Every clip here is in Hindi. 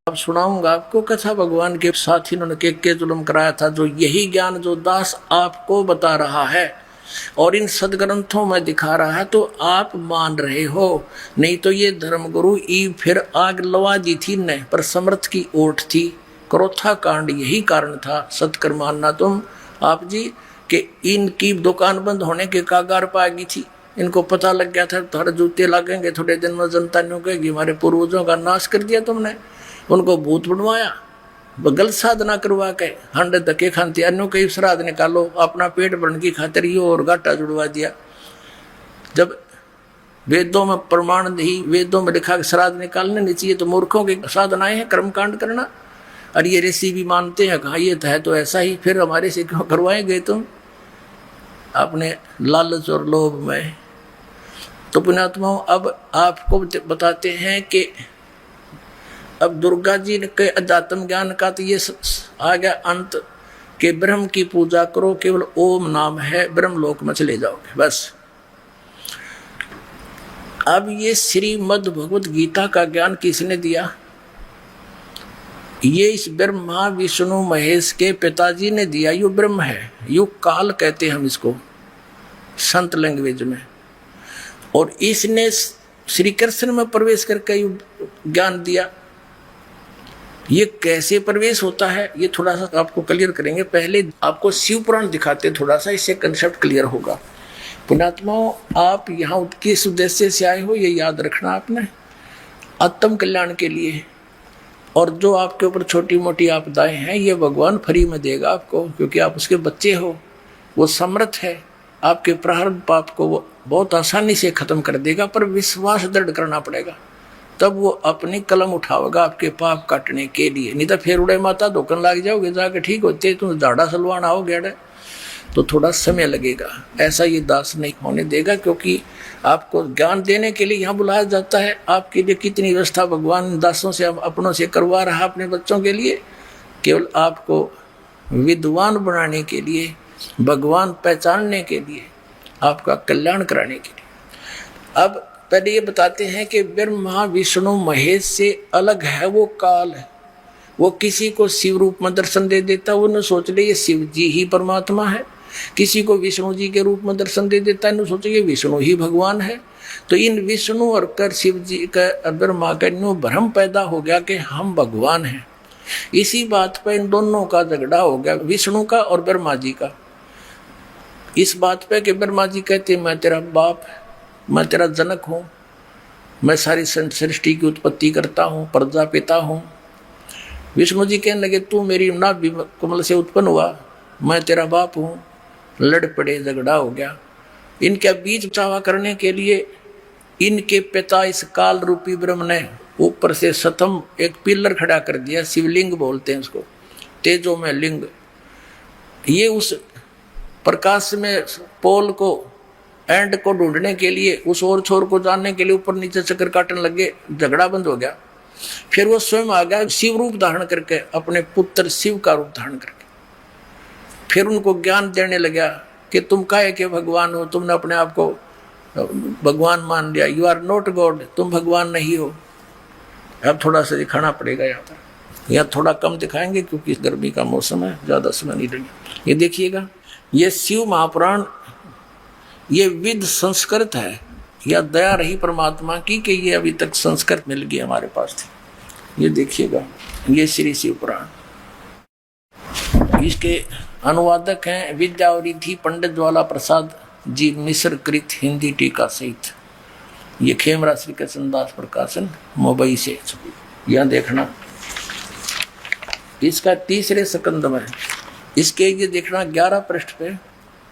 अब सुनाऊंगा आपको कथा भगवान के साथ इन्होंने के जुल्म कराया था, जो यही ज्ञान जो दास आपको बता रहा है और इन सदग्रंथों में दिखा रहा है तो आप मान रहे हो। नहीं तो ये धर्मगुरु ई फिर आग लवा दी थी न, पर समर्थ की ओट थी। क्रोथा कांड यही कारण था। सतकर मानना तुम आप जी कि इनकी दुकान बंद होने के कागार पर आ गई थी। इनको पता लग गया था थोड़े जूते लगेंगे, थोड़े दिन में जनता नहीं कहेगी हमारे पूर्वजों का नाश कर दिया तुमने, उनको भूत बनवाया, गलत साधना करवा के हंड धक्के खानती अन्यों के श्राद्ध निकालो, अपना पेट भरने की खातिर ये और घाटा जुड़वा दिया। जब वेदों में प्रमाण नहीं, वेदों में लिखा श्राद्ध निकालने नहीं चाहिए तो मूर्खों की साधनाएं हैं कर्मकांड करना। और ये ऋषि भी मानते हैं, कहा ये है तो ऐसा ही, फिर हमारे से क्यों करवाएंगे तुम अपने लालच और लोभ में। तो पुण्यात्माओं अब आपको बताते हैं कि अब दुर्गा जी के अध्यात्म ज्ञान का तो ये आ गया अंत कि ब्रह्म की पूजा करो, केवल ओम नाम है, ब्रह्म लोक में चले जाओगे बस। अब ये श्रीमद् भगवत गीता का ज्ञान किसने दिया? ये इस ब्रह्मा विष्णु महेश के पिताजी ने दिया। यू ब्रह्म है, यू काल कहते हैं हम इसको संत लैंग्वेज में। और इसने श्री कृष्ण में प्रवेश करके यू ज्ञान दिया। ये कैसे प्रवेश होता है ये थोड़ा सा आपको क्लियर करेंगे। पहले आपको शिव पुराण दिखाते, थोड़ा सा इससे कंसेप्ट क्लियर होगा। पुण्यात्माओं आप यहाँ किस उद्देश्य से आए हो ये याद रखना आपने, आत्म कल्याण के लिए। और जो आपके ऊपर छोटी मोटी आपदाएं हैं ये भगवान फ्री में देगा आपको, क्योंकि आप उसके बच्चे हो। वो समर्थ है, आपके प्रारब्ध पाप को वो बहुत आसानी से खत्म कर देगा, पर विश्वास दृढ़ करना पड़ेगा, तब वो अपनी कलम उठाएगा आपके पाप काटने के लिए। नहीं तो फिर उड़े माता धोखन लग जाओगे जाके, ठीक होते तुम झाड़ा सलवाना हो गया तो थोड़ा समय लगेगा। ऐसा ये दास नहीं होने देगा, क्योंकि आपको ज्ञान देने के लिए यहाँ बुलाया जाता है। आपके लिए कितनी व्यवस्था भगवान दासों से अपनों से करवा रहा अपने बच्चों के लिए, केवल आपको विद्वान बनाने के लिए, भगवान पहचानने के लिए, आपका कल्याण कराने के लिए। अब पहले ये बताते हैं कि ब्रह्मा विष्णु महेश से अलग है वो काल है। वो किसी को शिव रूप में दर्शन दे देता, वो न सोच ले ये शिव जी ही परमात्मा है। किसी को विष्णु जी के रूप में दर्शन दे देता है, न सोचे ये विष्णु ही भगवान है। तो इन विष्णु और कर शिव जी का ब्रह्मा का भ्रम पैदा हो गया कि हम भगवान हैं। इसी बात पर इन दोनों का झगड़ा हो गया, विष्णु का और ब्रह्मा जी का। इस बात पे कि ब्रह्मा जी कहते मैं तेरा बाप, मैं तेरा जनक हूँ, मैं सारी सृष्टि की उत्पत्ति करता हूँ, प्रजापिता हूँ। विष्णु जी कहने लगे तू मेरी नाभ कमल से उत्पन्न हुआ, मैं तेरा बाप हूँ। लड़ पड़े, झगड़ा हो गया। इनके बीच चावा करने के लिए इनके पिता इस काल रूपी ब्रह्म ने ऊपर से सतम एक पिलर खड़ा कर दिया, शिवलिंग बोलते हैं उसको, तेजो में लिंग। ये उस प्रकाश में पोल को एंड को ढूंढने के लिए, उस और छोर को जानने के लिए ऊपर नीचे चक्कर काटने लगे, झगड़ा बंद हो गया। फिर वो स्वयं आ गया शिव रूप धारण करके, अपने पुत्र शिव का रूप धारण करके। फिर उनको ज्ञान देने लगा कि तुम काहे के भगवान हो, तुमने अपने आप को भगवान मान लिया, यू आर नॉट गॉड, तुम भगवान नहीं हो। अब थोड़ा सा दिखाना पड़ेगा यहाँ पर, यहाँ थोड़ा कम दिखाएंगे क्योंकि गर्मी का मौसम है, ज़्यादा समय नहीं लगेगा। ये देखिएगा, ये शिव महापुराण ये विद संस्कृत है, या दया रही परमात्मा की कि ये अभी तक संस्कृत मिल गई हमारे पास थी। ये देखिएगा, ये श्री शिव पुराण, इसके अनुवादक हैं विद्यावरिधि पंडित ज्वाला प्रसाद जी, मिस्र कृत हिंदी टीका सहित। ये खेमरा श्री कृष्णदास प्रकाशन मुंबई से। यहाँ देखना इसका तीसरे स्कंद में, इसके ये देखना 11 पृष्ठ पे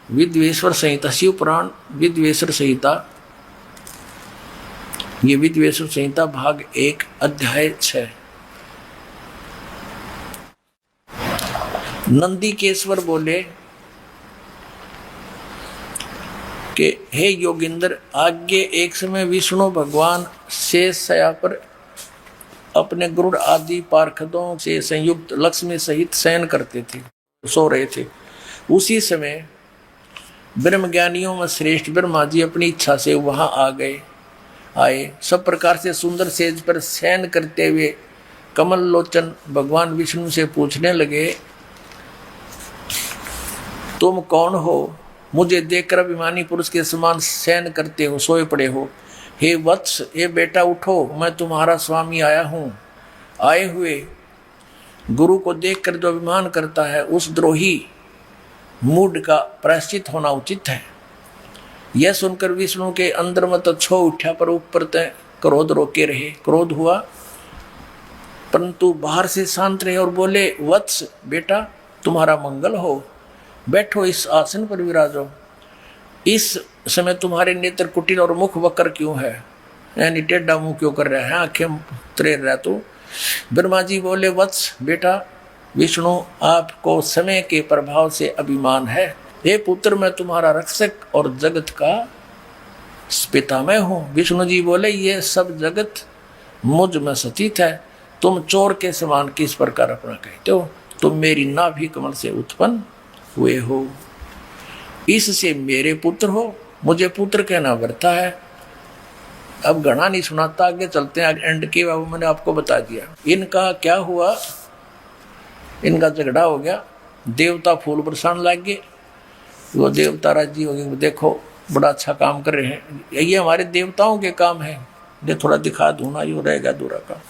विद्वेश्वर संहिता, शिव पुराण विद्वेश्वर संहिता। ये विद्वेश्वर संहिता भाग 1 अध्याय 6। नंदीकेश्वर बोले कि हे योगिंद्र, आगे एक समय विष्णु भगवान शेष शया पर अपने गरुड़ आदि पार्षदों से संयुक्त लक्ष्मी सहित शयन करते थे, सो रहे थे। उसी समय ब्रह्मज्ञानियों में श्रेष्ठ ब्रह्मा जी अपनी इच्छा से वहां आए। सब प्रकार से सुंदर सेज पर शयन करते हुए कमल लोचन भगवान विष्णु से पूछने लगे, तुम कौन हो? मुझे देखकर अभिमानी पुरुष के समान शयन करते हो, सोए पड़े हो। हे वत्स, हे बेटा उठो, मैं तुम्हारा स्वामी आया हूँ। आए हुए गुरु को देखकर जो अभिमान करता है, उस द्रोही मूड का प्रायश्चित होना उचित है। यह सुनकर विष्णु के अंदर मत छो उठा, पर ऊपर तय क्रोध रोके रहे। क्रोध हुआ परंतु बाहर से शांत रहे और बोले, वत्स बेटा तुम्हारा मंगल हो, बैठो इस आसन पर विराजो। इस समय तुम्हारे नेत्र कुटिल और मुख वक्र क्यों है, यानी टेढ़ा मुंह क्यों कर रहा है, आंखें तरेर रहा तो। ब्रह्मा जी बोले, वत्स बेटा विष्णु आपको समय के प्रभाव से अभिमान है। हे पुत्र, मैं तुम्हारा रक्षक और जगत का पितामह हूँ। विष्णु जी बोले, ये सब जगत मुझ में स्थित है, तुम चोर के समान किस प्रकार अपना कहते हो? तुम मेरी नाभि कमल से उत्पन्न हुए हो, इससे मेरे पुत्र हो। मुझे पुत्र कहना व्यर्थ है। अब घना नहीं सुनाता, आगे चलते हैं। एंड के बाबू मैंने आपको बता दिया। इनका क्या हुआ, इनका झगड़ा हो गया, देवता फूल बरसाने लग गए। वो देवता राजी हो गए, देखो बड़ा अच्छा काम कर रहे हैं, ये हमारे देवताओं के काम है, ये थोड़ा दिखा दूँ ना, ये रहेगा दूरा का।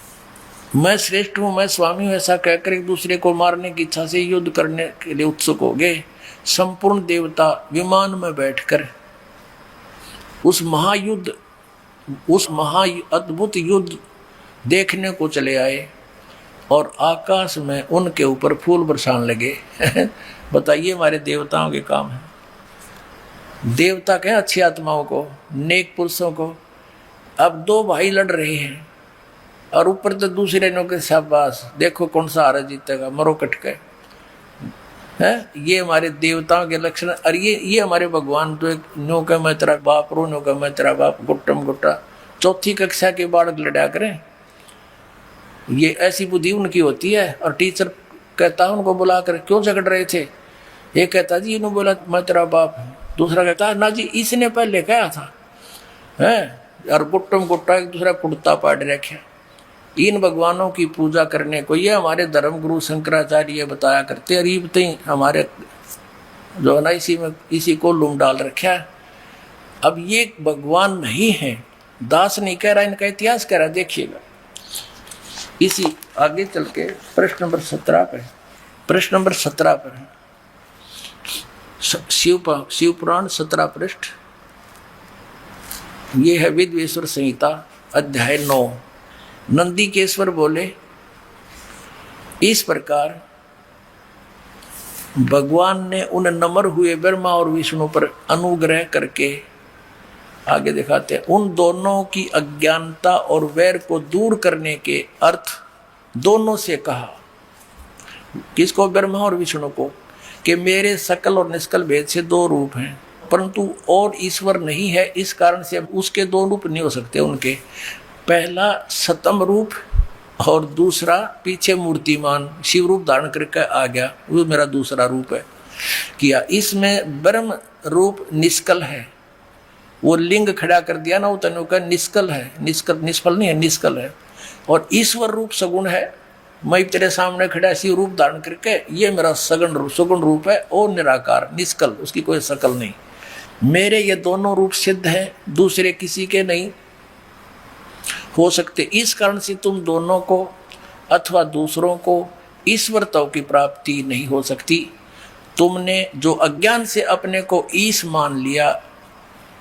मैं श्रेष्ठ हूँ, मैं स्वामी हूँ, ऐसा कहकर एक दूसरे को मारने की इच्छा से युद्ध करने के लिए उत्सुक हो गए। संपूर्ण देवता विमान में बैठकर उस अद्भुत युद्ध देखने को चले आए और आकाश में उनके ऊपर फूल बरसाने लगे। बताइए, हमारे देवताओं के काम है। देवता कहें अच्छी आत्माओं को, नेक पुरुषों को। अब दो भाई लड़ रहे हैं और ऊपर तो दूसरे नो के शाबाश, देखो कौन सा हारा जीतेगा, मरो कटके है। ये हमारे देवताओं के लक्षण। और ये हमारे भगवान तो एक नो का मैं तेरा बाप, रो नो का मैं तेरा बाप, गुट्टम गुट्टा, चौथी कक्षा के बालक लड़ा करें। ये ऐसी बुद्धि उनकी होती है। और टीचर कहता उनको बुलाकर, क्यों झगड़ रहे थे? ये कहता जी इन्होंने बोला मैं तेरा बाप, दूसरा कहता ना जी इसने पहले कहा था है। और गुट्टम गुट्टा एक दूसरा कुर्ता पाड़ रखे। इन भगवानों की पूजा करने को ये हमारे धर्म गुरु शंकराचार्य बताया करते। अरीब तो हमारे जो है ना इसी को लूम डाल रखा है। अब ये भगवान नहीं है, दास नहीं कह रहा, इनका इतिहास कह रहा। देखिएगा इसी आगे चल के प्रश्न नंबर 17 पर, प्रश्न नंबर 17 पर है शिव पुराण 17 पृष्ठ। ये है विद्वेश्वर संहिता अध्याय 9। नंदीकेश्वर बोले, इस प्रकार भगवान ने उन नम्र हुए ब्रह्मा और विष्णु पर अनुग्रह करके, आगे दिखाते हैं, उन दोनों की अज्ञानता और वैर को दूर करने के अर्थ दोनों से कहा। किसको? ब्रह्मा और विष्णु को, कि मेरे सकल और निष्कल भेद से दो रूप हैं, परंतु और ईश्वर नहीं है, इस कारण से उसके दो रूप नहीं हो सकते उनके। पहला सतम रूप और दूसरा पीछे मूर्तिमान शिव रूप धारण करके आ गया, वो मेरा दूसरा रूप है किया। इसमें ब्रह्म रूप निष्कल है, वो लिंग खड़ा कर दिया ना, वो तनु का निष्कल है, निष्कल निष्फल नहीं है, निष्कल है। और ईश्वर रूप सगुण है, मैं तेरे सामने खड़ा शिव रूप धारण करके, ये मेरा सगुण रूप है और निराकार निष्कल, उसकी कोई शकल नहीं। मेरे ये दोनों रूप सिद्ध हैं, दूसरे किसी के नहीं हो सकते। इस कारण से तुम दोनों को अथवा दूसरों को ईश्वरता की प्राप्ति नहीं हो सकती। तुमने जो अज्ञान से अपने को ईश मान लिया,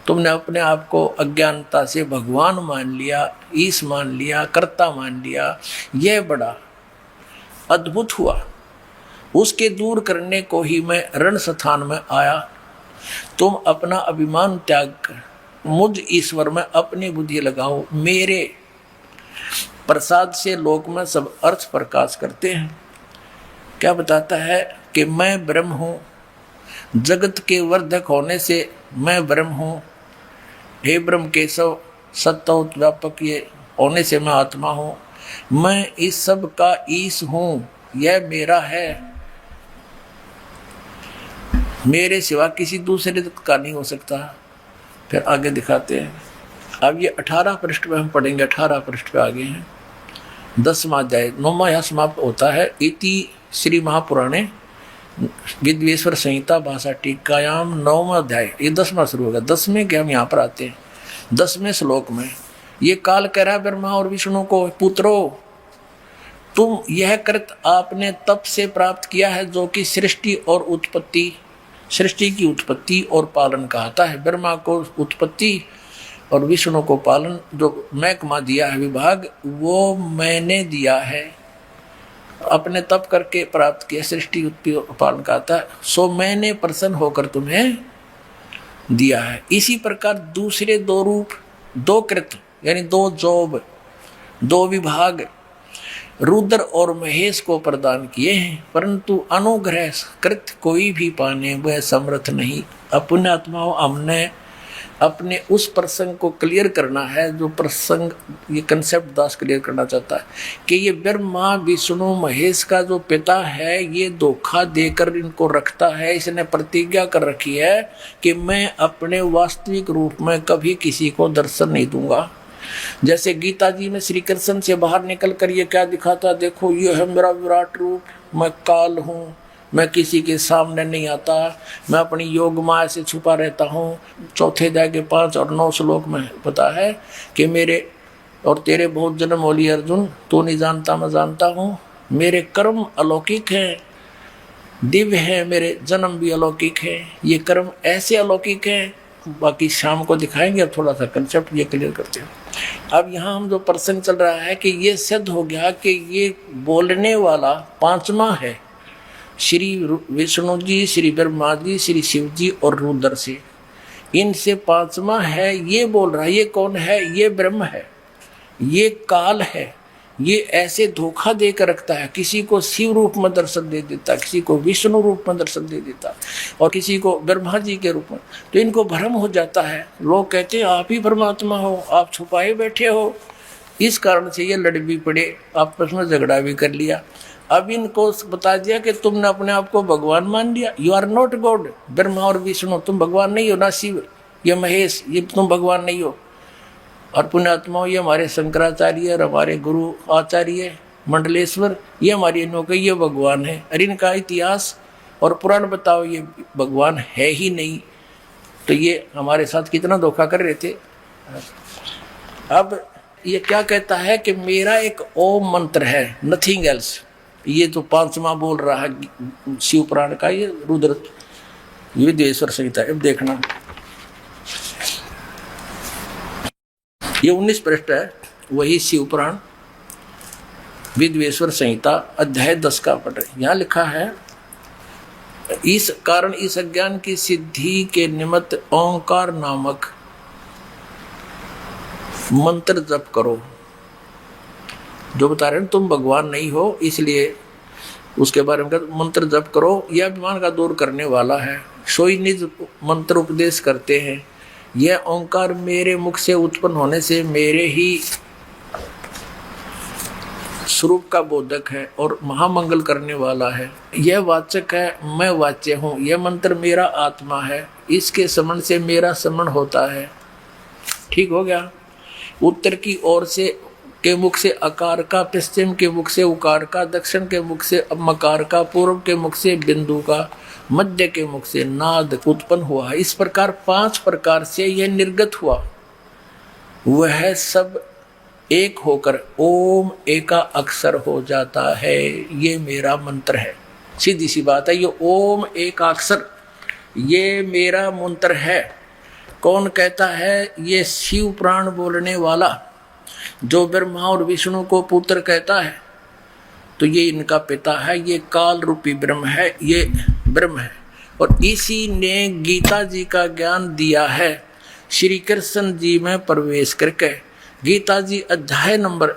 तुमने अपने आप को अज्ञानता से भगवान मान लिया, ईश मान लिया, कर्ता मान लिया, यह बड़ा अद्भुत हुआ। उसके दूर करने को ही मैं रण स्थान में आया। तुम अपना अभिमान त्याग कर मुझ ईश्वर में अपनी बुद्धि लगाओ। मेरे प्रसाद से लोक में सब अर्थ प्रकाश करते हैं। क्या बताता है कि मैं ब्रह्म हूँ, जगत के वर्धक होने से मैं ब्रह्म हूँ। हे ब्रह्म केशव सत्योत व्यापक ये होने से मैं आत्मा हूँ। मैं इस सब का ईश हूँ, यह मेरा है, मेरे सिवा किसी दूसरे का नहीं हो सकता। फिर आगे दिखाते हैं। अब ये 18 पृष्ठ पे हम पढ़ेंगे, 18 पृष्ठ पे आगे हैं। 10वां अध्याय 9वां यहाँ समाप्त होता है। इति श्री महापुराणे विद्वेश्वर संहिता भाषा टीकायाम 9वां अध्याय, ये 10वां शुरू होगा। 10वें के हम यहाँ पर आते हैं। 10वें श्लोक में ये काल कह रहा है ब्रह्मा और विष्णु को, पुत्रो तुम यह कृत आपने तप से प्राप्त किया है जो कि सृष्टि और उत्पत्ति, सृष्टि की उत्पत्ति और पालन कहता है। ब्रह्मा को उत्पत्ति और विष्णु को पालन, जो महकमा दिया है विभाग, वो मैंने दिया है, अपने तप करके प्राप्त किया, सृष्टि उत्पत्ति और पालन कहता है। सो मैंने प्रसन्न होकर तुम्हें दिया है। इसी प्रकार दूसरे दो रूप, दो कृत यानी दो जॉब, दो विभाग रुद्र और महेश को प्रदान किए हैं, परंतु अनुग्रह कृत कोई भी पाने वह समर्थ नहीं। अपने आत्माओं हमने अपने उस प्रसंग को क्लियर करना है, जो प्रसंग ये कंसेप्ट दास क्लियर करना चाहता है कि ये ब्रह्मा विष्णु महेश का जो पिता है ये धोखा देकर इनको रखता है। इसने प्रतिज्ञा कर रखी है कि मैं अपने वास्तविक रूप में कभी किसी को दर्शन नहीं दूंगा। जैसे गीता जी में श्री कृष्ण से बाहर निकल कर ये क्या दिखाता, देखो ये है मेरा विराट रूप, मैं काल हूँ, मैं किसी के सामने नहीं आता, मैं अपनी योग माया से छुपा रहता हूँ। चौथे अध्याय के 5 और 9 श्लोक में पता है कि मेरे और तेरे बहुत जन्म होली अर्जुन, तू नहीं जानता मैं जानता हूँ। मेरे कर्म अलौकिक हैं, दिव्य है, मेरे जन्म भी अलौकिक है। ये कर्म ऐसे अलौकिक है, बाकी शाम को दिखाएंगे। अब थोड़ा सा कंसेप्ट ये क्लियर करते हैं। अब यहाँ हम जो प्रसंग चल रहा है कि ये सिद्ध हो गया कि ये बोलने वाला पांचवा है, श्री विष्णु जी, श्री ब्रह्मा जी, श्री शिव जी और रुद्र से, इनसे पांचवा है ये बोल रहा है। ये कौन है? ये ब्रह्म है, ये काल है। ये ऐसे धोखा देकर रखता है, किसी को शिव रूप में दर्शन दे देता, किसी को विष्णु रूप में दर्शन दे देता और किसी को ब्रह्मा जी के रूप में। तो इनको भ्रम हो जाता है। लोग कहते हैं आप ही परमात्मा हो, आप छुपाए बैठे हो। इस कारण से ये लड़ भी पड़े, आपस में झगड़ा भी कर लिया। अब इनको बता दिया कि तुमने अपने आप को भगवान मान लिया। You are not God. Brahma और विष्णु तुम भगवान नहीं हो, ना शिव ये महेश ये तुम भगवान नहीं हो। और पुण्यात्माओं ये हमारे शंकराचार्य और हमारे गुरु आचार्य मंडलेश्वर ये हमारी इनके ये भगवान है। और इनका इतिहास और पुराण बताओ ये भगवान है ही नहीं। तो ये हमारे साथ कितना धोखा कर रहे थे। अब ये क्या कहता है कि मेरा एक ओम मंत्र है, नथिंग एल्स। ये जो पांचवा बोल रहा है शिव पुराण का, ये रुद्र विद्वेश्वर संहिता। अब देखना ये 19 पृष्ठ है, वही शिव पुराण विद्वेश्वर संहिता अध्याय 10 का पढ़ रहे। यहाँ लिखा है इस कारण इस अज्ञान की सिद्धि के निमित्त ओंकार नामक मंत्र जप करो। जो बता रहे हैं तुम भगवान नहीं हो, इसलिए उसके बारे में मंत्र जप करो। यह अभिमान का दूर करने वाला है। सोई निज मंत्र उपदेश करते हैं। यह ओंकार मेरे मुख से उत्पन्न होने से मेरे ही स्वरूप का बोधक है और महामंगल करने वाला है। यह वाचक है, मैं वाच्य हूँ। यह मंत्र मेरा आत्मा है, इसके समन से मेरा समन होता है। ठीक हो गया। उत्तर की ओर से के मुख से अकार का, पश्चिम के मुख से उकार का, दक्षिण के मुख से मकार का, पूर्व के मुख से बिंदु का, मध्य के मुख से नाद उत्पन्न हुआ। इस प्रकार 5 प्रकार से यह निर्गत हुआ। वह सब एक होकर ओम एका अक्षर हो जाता है। ये मेरा मंत्र है। सीधी सी बात है, ये ओम एका अक्षर ये मेरा मंत्र है। कौन कहता है? ये शिव पुराण बोलने वाला, जो ब्रह्मा और विष्णु को पुत्र कहता है। तो ये इनका पिता है, ये काल रूपी ब्रह्म है, ये ब्रह्म है। और इसी ने गीता जी का ज्ञान दिया है श्री कृष्ण जी में प्रवेश करके। गीता जी अध्याय नंबर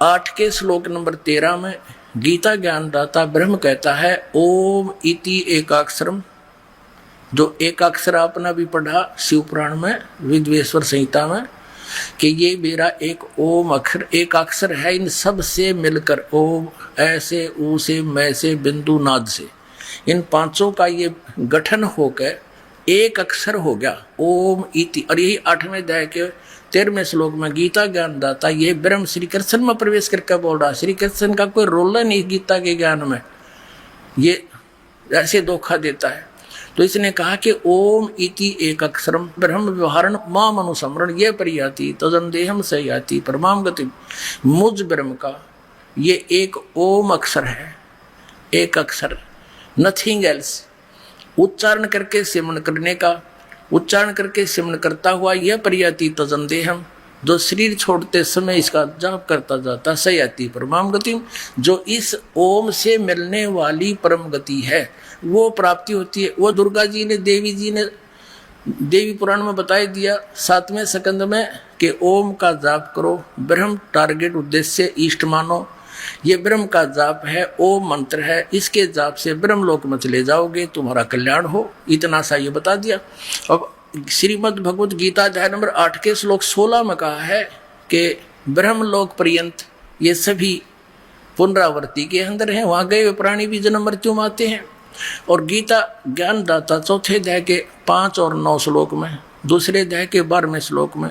8 के श्लोक नंबर 13 में गीता ज्ञानदाता ब्रह्म कहता है ओम इति एकाक्षरम। जो एकाक्षर आपने भी पढ़ा शिव पुराण में विद्वेश्वर संहिता में कि ये मेरा एक ओम अक्षर एक अक्षर है। इन सब से मिलकर ओम ऐसे ऊ से मैं से बिंदु नाद से इन 5 का ये गठन होकर एक अक्षर हो गया ओम इति। और यही 8वें अध्याय के 13वें श्लोक में गीता ज्ञान दाता ये ब्रह्म श्री कृष्ण में प्रवेश करके बोल रहा। श्री कृष्ण का कोई रोल नहीं गीता के ज्ञान में, ये ऐसे धोखा देता है। तो इसने कहा कि ओम इति एक अक्षरम ब्रह्म व्यवहारण माम अनुसमरण ये परियाति तदंदेहम सयाति परमाम गति। मुझ ब्रह्म का ये एक ओम अक्षर है, एक अक्षर, नथिंग एल्स। उच्चारण करके सिमरण करने का, उच्चारण करके सिमरण करता हुआ यह परियाति तदंदेहम जो शरीर छोड़ते समय इसका जाप करता जाता सयाति परमाम गति। जो इस ओम से मिलने वाली परम गति है वो प्राप्ति होती है। वो दुर्गा जी ने, देवी जी ने देवी पुराण में बताई दिया 7वें स्कंद में कि ओम का जाप करो, ब्रह्म टारगेट उद्देश्य इष्ट मानो। ये ब्रह्म का जाप है, ओम मंत्र है, इसके जाप से ब्रह्म लोक में चले जाओगे, तुम्हारा कल्याण हो। इतना सा ये बता दिया। अब श्रीमद् भगवत गीता अध्याय नंबर 8 के श्लोक 16 में कहा है कि ब्रह्मलोक पर्यंत ये सभी पुनरावृत्ति के अंदर हैं, वहां गए हुए प्राणी भी जन्म मृत्यु में आते हैं। और गीता ज्ञान दाता चौथे अध्याय के 5 और 9 श्लोक में, दूसरे अध्याय के 12वें श्लोक में,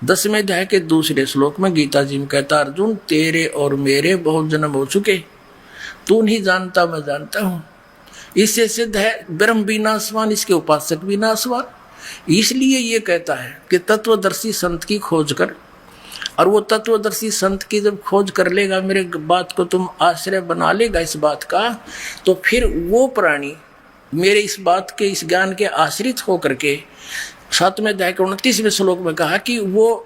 10वें अध्याय के दूसरे श्लोक में गीता जी में कहता अर्जुन तेरे और मेरे बहुत जन्म हो चुके, तू नहीं जानता मैं जानता हूं। इससे सिद्ध है ब्रह्म भी नाशवान, इसके उपासक भी नाशवान। इसलिए ये कहता है कि तत्वदर्शी संत की खोज कर, और वो तत्वदर्शी संत की जब खोज कर लेगा, मेरे बात को तुम आश्रय बना लेगा इस बात का, तो फिर वो प्राणी मेरे इस बात के, इस ज्ञान के आश्रित होकर के 7वें अध्याय के 29वें श्लोक में कहा कि वो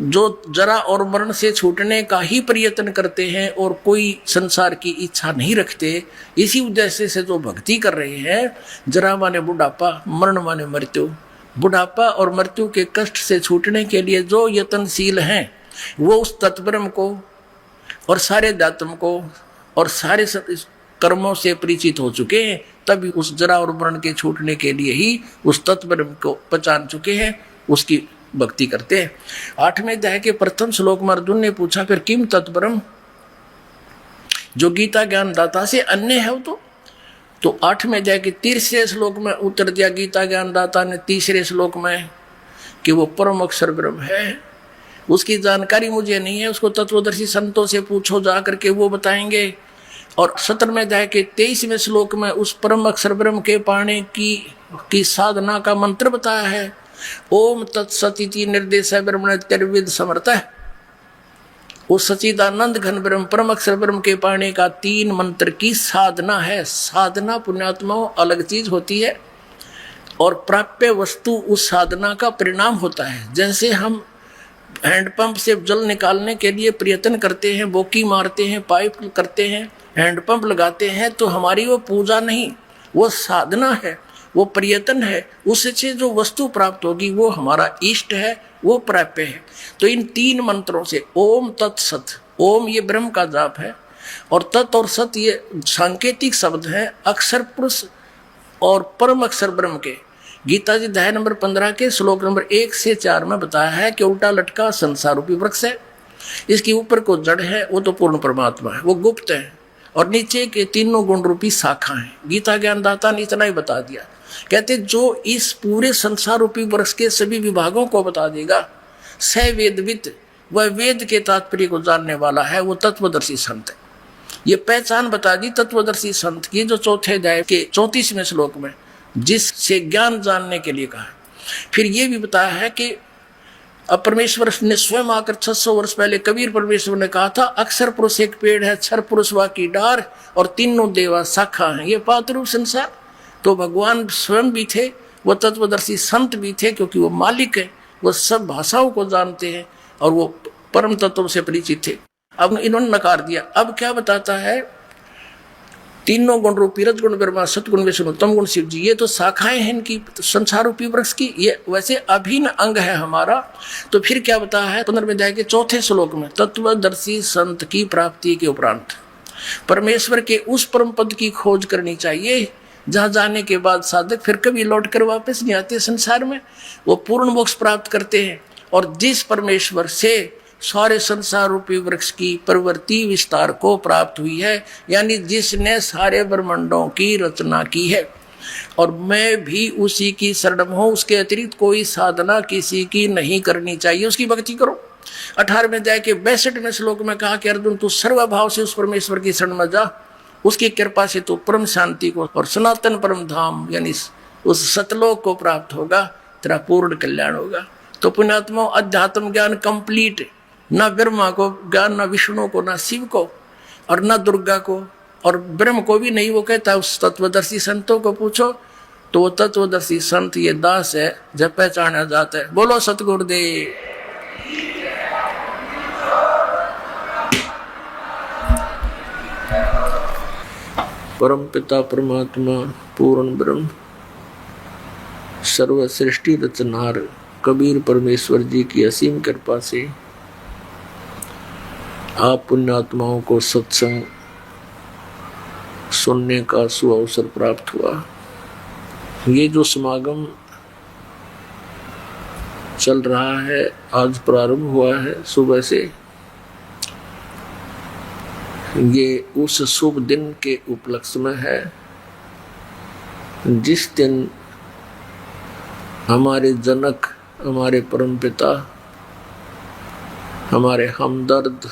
जो जरा और मरण से छूटने का ही प्रयत्न करते हैं और कोई संसार की इच्छा नहीं रखते, इसी उद्देश्य से जो भक्ति कर रहे हैं, जरा माने बुढ़ापा, मरण माने मृत्यु, बुढ़ापा और मृत्यु के कष्ट से छूटने के लिए जो यत्नशील हैं, वो उस तत्ब्रह्म को और सारे अध्यात्म को और सारे कर्मों से परिचित हो चुके हैं, तभी उस जरा और मरण के छूटने के लिए ही उस तत्ब्रह्म को पहचान चुके हैं, उसकी भक्ति करते हैं। 8वें अध्याय के प्रथम श्लोक में अर्जुन ने पूछा फिर किम तत्ब्रह्म, जो गीता ज्ञान दाता से अन्य है वो तो 8वें अध्याय के 3रे श्लोक में उत्तर दिया गीता ज्ञान दाता ने 3रे श्लोक में कि वो परम अक्षर ब्रह्म है। उसकी जानकारी मुझे नहीं है, उसको तत्वदर्शी संतों से पूछो जा करके, वो बताएंगे। और 17वें अध्याय के 23वें श्लोक में उस परम अक्षर ब्रह्म के पाने की साधना का मंत्र बताया है। ओम तत्सति निर्देश ब्रह्मण त्रिविद समर्थ है। उस सचिदानंद घन ब्रह्म परम अक्षर ब्रह्म के पाने का 3 मंत्र की साधना है। साधना पुण्यात्माओं अलग चीज होती है और प्राप्य वस्तु उस साधना का परिणाम होता है। जैसे हम हैंडपंप से जल निकालने के लिए प्रयत्न करते हैं, बोकी मारते हैं, पाइप करते हैं, हैंडपंप लगाते हैं, तो हमारी वो पूजा नहीं, वो साधना है, वो प्रयत्न है। उससे जो वस्तु प्राप्त होगी वो हमारा इष्ट है, वो प्राप्य है। तो इन 3 मंत्रों से ओम तत्सत, ओम ये ब्रह्म का जाप है और तत् और सत ये सांकेतिक शब्द हैं अक्षर पुरुष और परम अक्षर ब्रह्म के। गीता जी अध्याय नंबर 15 के श्लोक नंबर 1 से 4 में बताया है कि उल्टा लटका संसार रूपी वृक्ष है, इसके ऊपर को जड़ है, वो तो पूर्ण परमात्मा है, वो गुप्त है, और नीचे के 3 गुण रूपी शाखा है। गीता ज्ञानदाता ने इतना ही बता दिया। कहते जो इस पूरे संसार रूपी वृक्ष के सभी विभागों को बता देगा, स वेदविद, वह वेद के तात्पर्य को जानने वाला है, वो तत्वदर्शी संत है। ये पहचान बता दी तत्वदर्शी संत की, जो 4थे अध्याय के 34वें श्लोक में जिससे ज्ञान जानने के लिए कहा। फिर ये भी बताया है कि अब परमेश्वर ने स्वयं आकर 600 वर्ष पहले कबीर परमेश्वर ने कहा था, अक्षर पुरुष एक पेड़ है, क्षर पुरुष वा की डार और 3 देवा शाखा है, ये पातरूप संसार। तो भगवान स्वयं भी थे, वो तत्वदर्शी संत भी थे, क्योंकि वो मालिक है, वो सब भाषाओं को जानते हैं और वो परम तत्व से परिचित थे। अब इन्होंने नकार दिया। अब क्या बताता है, 3 गुण रूपी रजगुण ब्रह्मा, सतगुण विष्णु, तम गुण शिव जी, ये तो शाखाएं हैं इनकी संसार रूपी वृक्ष की, ये वैसे अभिन्न अंग है हमारा। तो फिर क्या बताया है 15वें अध्याय के 4थे श्लोक में, तत्वदर्शी संत की प्राप्ति के उपरांत परमेश्वर के उस परम पद की खोज करनी चाहिए जहाँ जाने के बाद साधक फिर कभी लौट कर वापस नहीं आते संसार में, वो पूर्ण मोक्ष प्राप्त करते हैं। और जिस परमेश्वर से सारे संसार रूपी वृक्ष की प्रवृत्ति विस्तार को प्राप्त हुई है, यानी जिसने सारे ब्रह्मांडों की रचना की है, और मैं भी उसी की शरण में हूं। उसके अतिरिक्त कोई साधना किसी की नहीं करनी चाहिए, उसकी भक्ति करो। 18वें अध्याय के 62वें श्लोक में कहा कि अर्जुन तू सर्वभाव से उस परमेश्वर की शरण में जा, उसकी कृपा से तू परम शांति को और सनातन परम धाम यानी उस सतलोक को प्राप्त होगा, तेरा पूर्ण कल्याण होगा। तो पुण्यात्मा, अध्यात्म ज्ञान कंप्लीट, ना ब्रह्मा को ज्ञान, ना विष्णु को, ना शिव को और ना दुर्गा को और ब्रह्म को भी नहीं। वो कहता है उस तत्वदर्शी संतों को पूछो, तो वो तत्वदर्शी संत ये दास है जब पहचाना जाता है। बोलो सतगुरुदेव। परम पिता परमात्मा पूर्ण ब्रह्म सर्व सृष्टि रचनार कबीर परमेश्वर जी की असीम कृपा से आप पुण्यात्माओं को सत्संग सुनने का सुअवसर प्राप्त हुआ। ये जो समागम चल रहा है, आज प्रारंभ हुआ है सुबह से, ये उस शुभ दिन के उपलक्ष्य में है जिस दिन हमारे जनक, हमारे परमपिता, हमारे हमदर्द,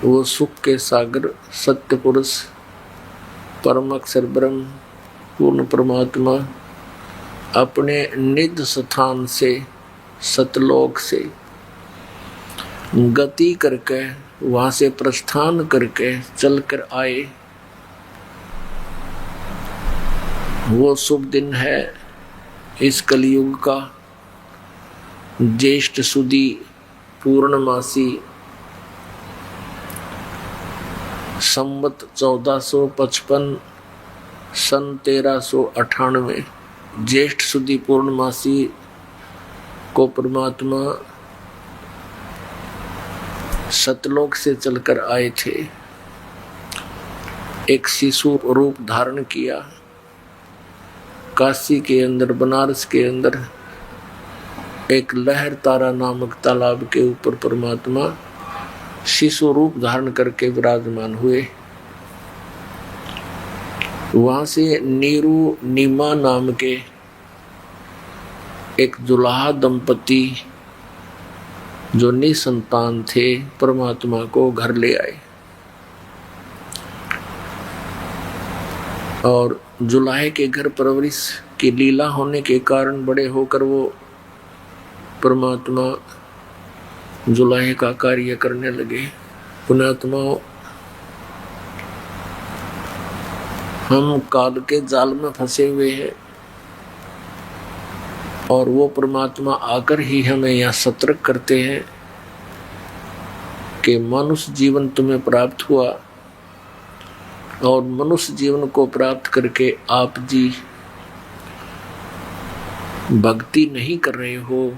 वो सुख के सागर सत्य पुरुष परम अक्षर ब्रह्म पूर्ण परमात्मा अपने निज स्थान से सतलोक से गति करके वहां से प्रस्थान करके चलकर आए। वो शुभ दिन है इस कलयुग का ज्येष्ठ सुदी पूर्णमासी संवत 1455 सन 1398 ज्येष्ठ सुदी पूर्णमासी को परमात्मा सतलोक से चलकर आए थे। एक शिशु रूप धारण किया, काशी के अंदर, बनारस के अंदर एक लहर तारा नामक तालाब के ऊपर परमात्मा शिशु रूप धारण करके विराजमान हुए। वहां से नीरू नीमा नाम के एक दुल्हा दंपति जो निसंतान थे परमात्मा को घर ले आए और जुलाहे के घर परवरिश की लीला होने के कारण बड़े होकर वो परमात्मा जुलाहे का कार्य करने लगे। पुण्यात्माओं, हम काल के जाल में फंसे हुए हैं और वो परमात्मा आकर ही हमें यहाँ सतर्क करते हैं कि मनुष्य जीवन तुम्हें प्राप्त हुआ और मनुष्य जीवन को प्राप्त करके आप जी भक्ति नहीं कर रहे हो,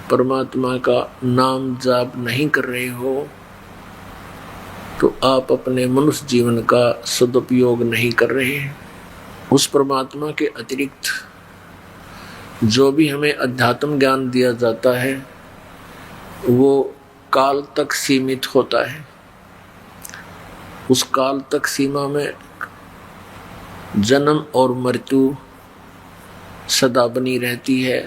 परमात्मा का नाम जाप नहीं कर रहे हो, तो आप अपने मनुष्य जीवन का सदुपयोग नहीं कर रहे। उस परमात्मा के अतिरिक्त जो भी हमें अध्यात्म ज्ञान दिया जाता है वो काल तक सीमित होता है। उस काल तक सीमा में जन्म और मृत्यु सदा बनी रहती है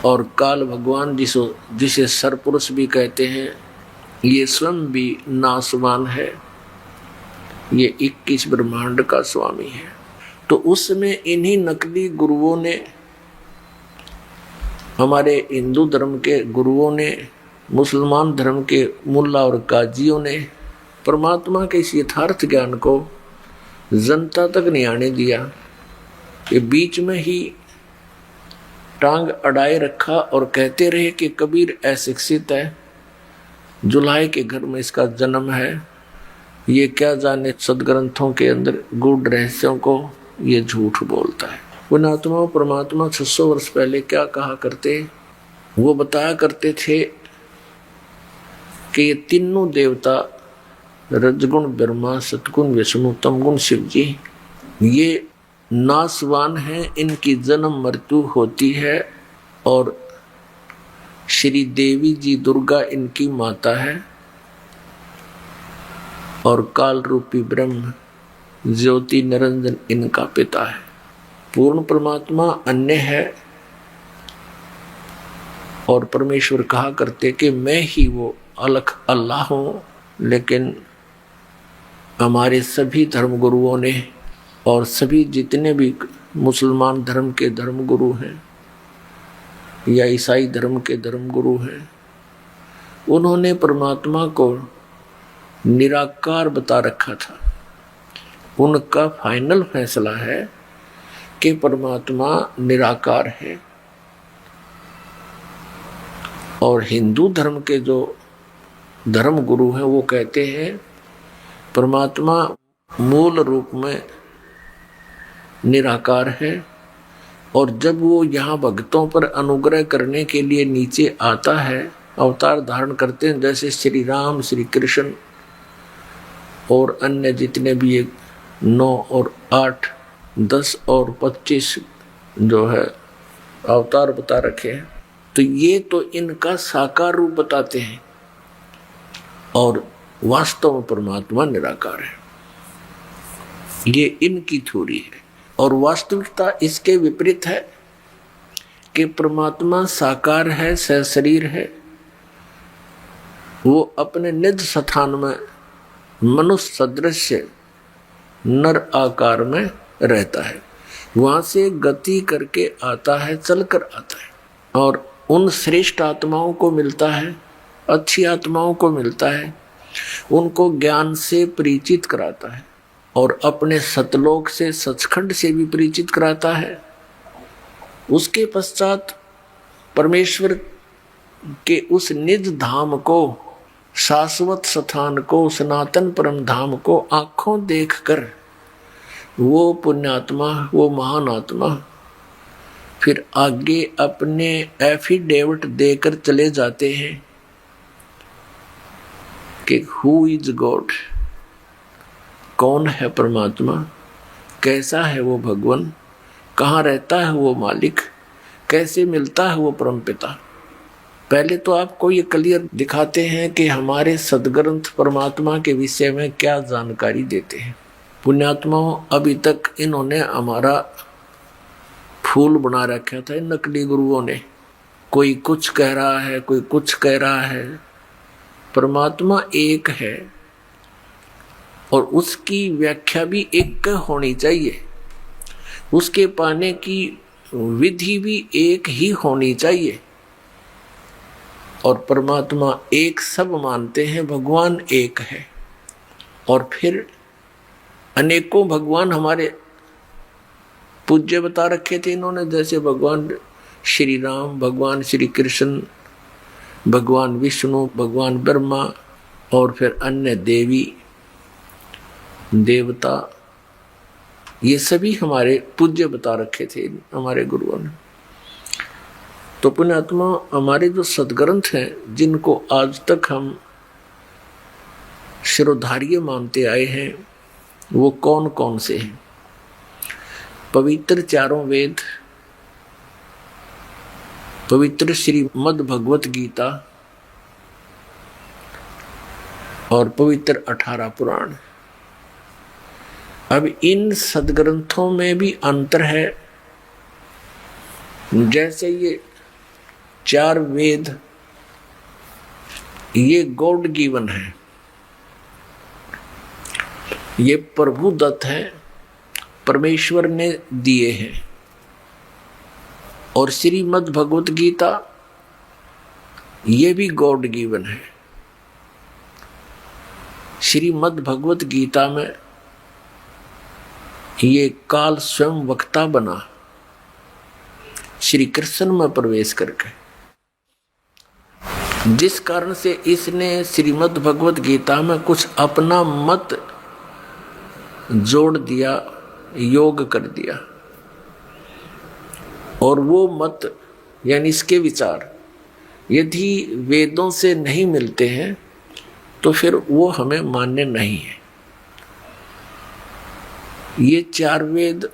और काल भगवान जिसे सरपुरुष भी कहते हैं, ये स्वयं भी नाशवान है, ये 21 ब्रह्मांड का स्वामी है। तो उस समय इन्हीं नकली गुरुओं ने, हमारे हिंदू धर्म के गुरुओं ने, मुसलमान धर्म के मुल्ला और काजियों ने परमात्मा के इस यथार्थ ज्ञान को जनता तक नहीं आने दिया। ये बीच में ही टांग अड़ाए रखा और कहते रहे कि कबीर अशिक्षित है, जुलाहे के घर में इसका जन्म है, ये क्या जाने सदग्रंथों के अंदर गूढ़ रहस्यों को, ये झूठ बोलता है। पुण्यात्मा, परमात्मा 600 वर्ष पहले क्या कहा करते, वो बताया करते थे कि ये तीनों देवता रजगुण ब्रह्मा, सतगुण विष्णु, तमगुण शिव जी, ये नाशवान हैं, इनकी जन्म मृत्यु होती है और श्री देवी जी दुर्गा इनकी माता है और काल रूपी ब्रह्म ज्योति निरंजन इनका पिता है। पूर्ण परमात्मा अन्य है और परमेश्वर कहा करते कि मैं ही वो अलख अल्लाह हूँ, लेकिन हमारे सभी धर्मगुरुओं ने और सभी जितने भी मुसलमान धर्म के धर्मगुरु हैं या ईसाई धर्म के धर्मगुरु हैं, उन्होंने परमात्मा को निराकार बता रखा था। उनका फाइनल फैसला है कि परमात्मा निराकार है। और हिंदू धर्म के जो धर्म गुरु हैं वो कहते हैं परमात्मा मूल रूप में निराकार है, और जब वो यहाँ भक्तों पर अनुग्रह करने के लिए नीचे आता है, अवतार धारण करते हैं, जैसे श्री राम, श्री कृष्ण और अन्य जितने भी 9 और 8, 10 और 25 जो है अवतार बता रखे हैं, तो ये तो इनका साकार रूप बताते हैं और वास्तव में परमात्मा निराकार है। ये इनकी थ्योरी है। और वास्तविकता इसके विपरीत है कि परमात्मा साकार है, सशरीर है। वो अपने निज स्थान में मनुष्य सदृश नर आकार में रहता है, वहां से गति करके आता है, चलकर आता है, और उन श्रेष्ठ आत्माओं को मिलता है, अच्छी आत्माओं को मिलता है, उनको ज्ञान से परिचित कराता है और अपने सतलोक से, सचखंड से भी परिचित कराता है। उसके पश्चात परमेश्वर के उस निज धाम को, शाश्वत स्थान को, सनातन परम धाम को आंखों देखकर वो पुण्यात्मा, वो महान आत्मा फिर आगे अपने एफिडेविट देकर चले जाते हैं कि हु इज गॉड, कौन है परमात्मा, कैसा है वो भगवान, कहाँ रहता है वो मालिक, कैसे मिलता है वो परमपिता। पहले तो आपको ये क्लियर दिखाते हैं कि हमारे सदग्रंथ परमात्मा के विषय में क्या जानकारी देते हैं। पुण्यात्माओं, अभी तक इन्होंने हमारा फूल बना रखा था नकली गुरुओं ने। कोई कुछ कह रहा है, कोई कुछ कह रहा है। परमात्मा एक है और उसकी व्याख्या भी एक होनी चाहिए, उसके पाने की विधि भी एक ही होनी चाहिए। और परमात्मा एक सब मानते हैं, भगवान एक है। और फिर अनेकों भगवान हमारे पूज्य बता रखे थे इन्होंने, जैसे भगवान श्री राम, भगवान श्री कृष्ण, भगवान विष्णु, भगवान ब्रह्मा और फिर अन्य देवी देवता, ये सभी हमारे पूज्य बता रखे थे हमारे गुरुओं ने। तो पुण्यात्मा, हमारे जो सदग्रंथ हैं जिनको आज तक हम शिरोधार्य मानते आए हैं, वो कौन कौन से हैं? पवित्र चारों वेद, पवित्र श्रीमद् भगवत गीता और पवित्र 18 पुराण। अब इन सदग्रंथों में भी अंतर है। जैसे ये 4 वेद, ये गॉड गिवन है, ये प्रभु दत्त है, परमेश्वर ने दिए हैं। और श्रीमद् भगवत गीता, ये भी गॉड गिवन है। श्रीमद् भगवत गीता में ये काल स्वयं वक्ता बना श्री कृष्ण में प्रवेश करके, जिस कारण से इसने श्रीमद् भगवत गीता में कुछ अपना मत जोड़ दिया, योग कर दिया। और वो मत यानी इसके विचार यदि वेदों से नहीं मिलते हैं तो फिर वो हमें मान्य नहीं है। ये 4 वेद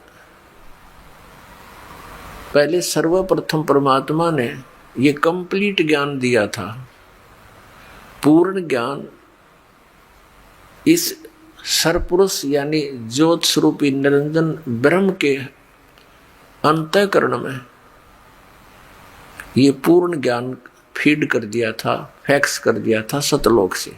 पहले सर्वप्रथम परमात्मा ने ये कंप्लीट ज्ञान दिया था, पूर्ण ज्ञान इस सरपुरुष यानी ज्योत स्वरूपी निरंजन ब्रह्म के अंतःकरण में ये पूर्ण ज्ञान फीड कर दिया था, फैक्स कर दिया था सतलोक से,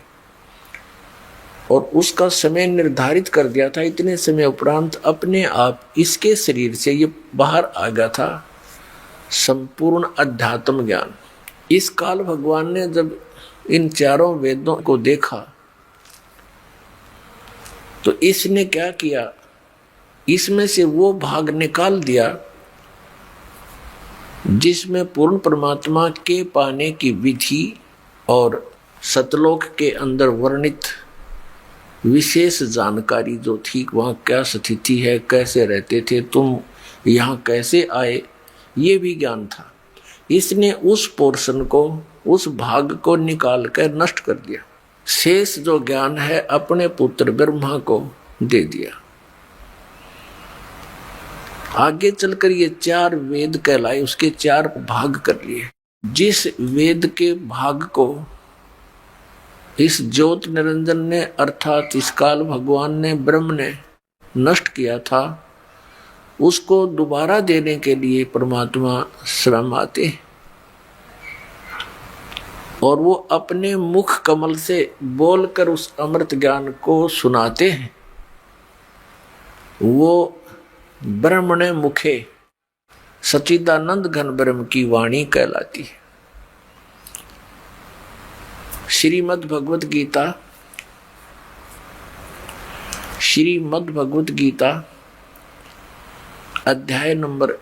और उसका समय निर्धारित कर दिया था। इतने समय उपरांत अपने आप इसके शरीर से ये बाहर आ गया था संपूर्ण अध्यात्म ज्ञान। इस काल भगवान ने जब इन चारों वेदों को देखा तो इसने क्या किया, इसमें से वो भाग निकाल दिया जिसमें पूर्ण परमात्मा के पाने की विधि और सतलोक के अंदर वर्णित विशेष जानकारी जो थी, वहाँ क्या स्थिति है, कैसे रहते थे, तुम यहाँ कैसे आए, ये भी ज्ञान था। इसने उस पोर्शन को, उस भाग को निकाल कर नष्ट कर दिया। शेष जो ज्ञान है अपने पुत्र ब्रह्मा को दे दिया। आगे चलकर ये 4 वेद कहलाए, उसके 4 भाग कर लिए। जिस वेद के भाग को इस ज्योत निरंजन ने अर्थात इस काल भगवान ने, ब्रह्म ने नष्ट किया था, उसको दोबारा देने के लिए परमात्मा स्वयं आते हैं और वो अपने मुख कमल से बोलकर उस अमृत ज्ञान को सुनाते हैं। वो ब्रह्मणे मुखे सच्चिदानंद घन ब्रह्म की वाणी कहलाती है। श्रीमद् भगवत गीता, श्रीमद् भगवत गीता अध्याय नंबर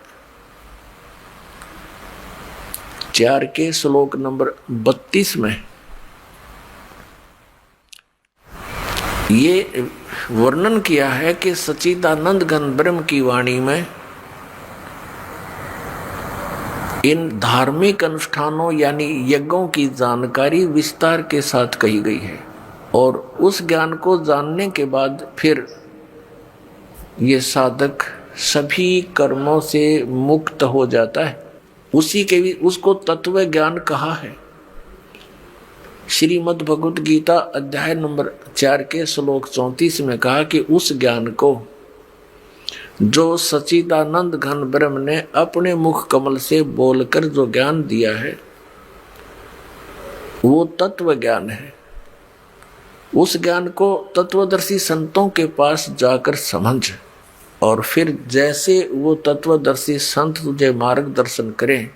4 के श्लोक नंबर 32 में ये वर्णन किया है कि सच्चिदानंद घन ब्रह्म की वाणी में इन धार्मिक अनुष्ठानों यानी यज्ञों की जानकारी विस्तार के साथ कही गई है, और उस ज्ञान को जानने के बाद फिर ये साधक सभी कर्मों से मुक्त हो जाता है। उसी के भी उसको तत्व ज्ञान कहा है। श्रीमद् भगवत गीता अध्याय नंबर 4 के श्लोक 34 में कहा कि उस ज्ञान को जो सच्चिदानंद घन ब्रह्म ने अपने मुख कमल से बोलकर जो ज्ञान दिया है वो तत्व ज्ञान है। उस ज्ञान को तत्वदर्शी संतों के पास जाकर समझ, और फिर जैसे वो तत्वदर्शी संत तुझे मार्गदर्शन करें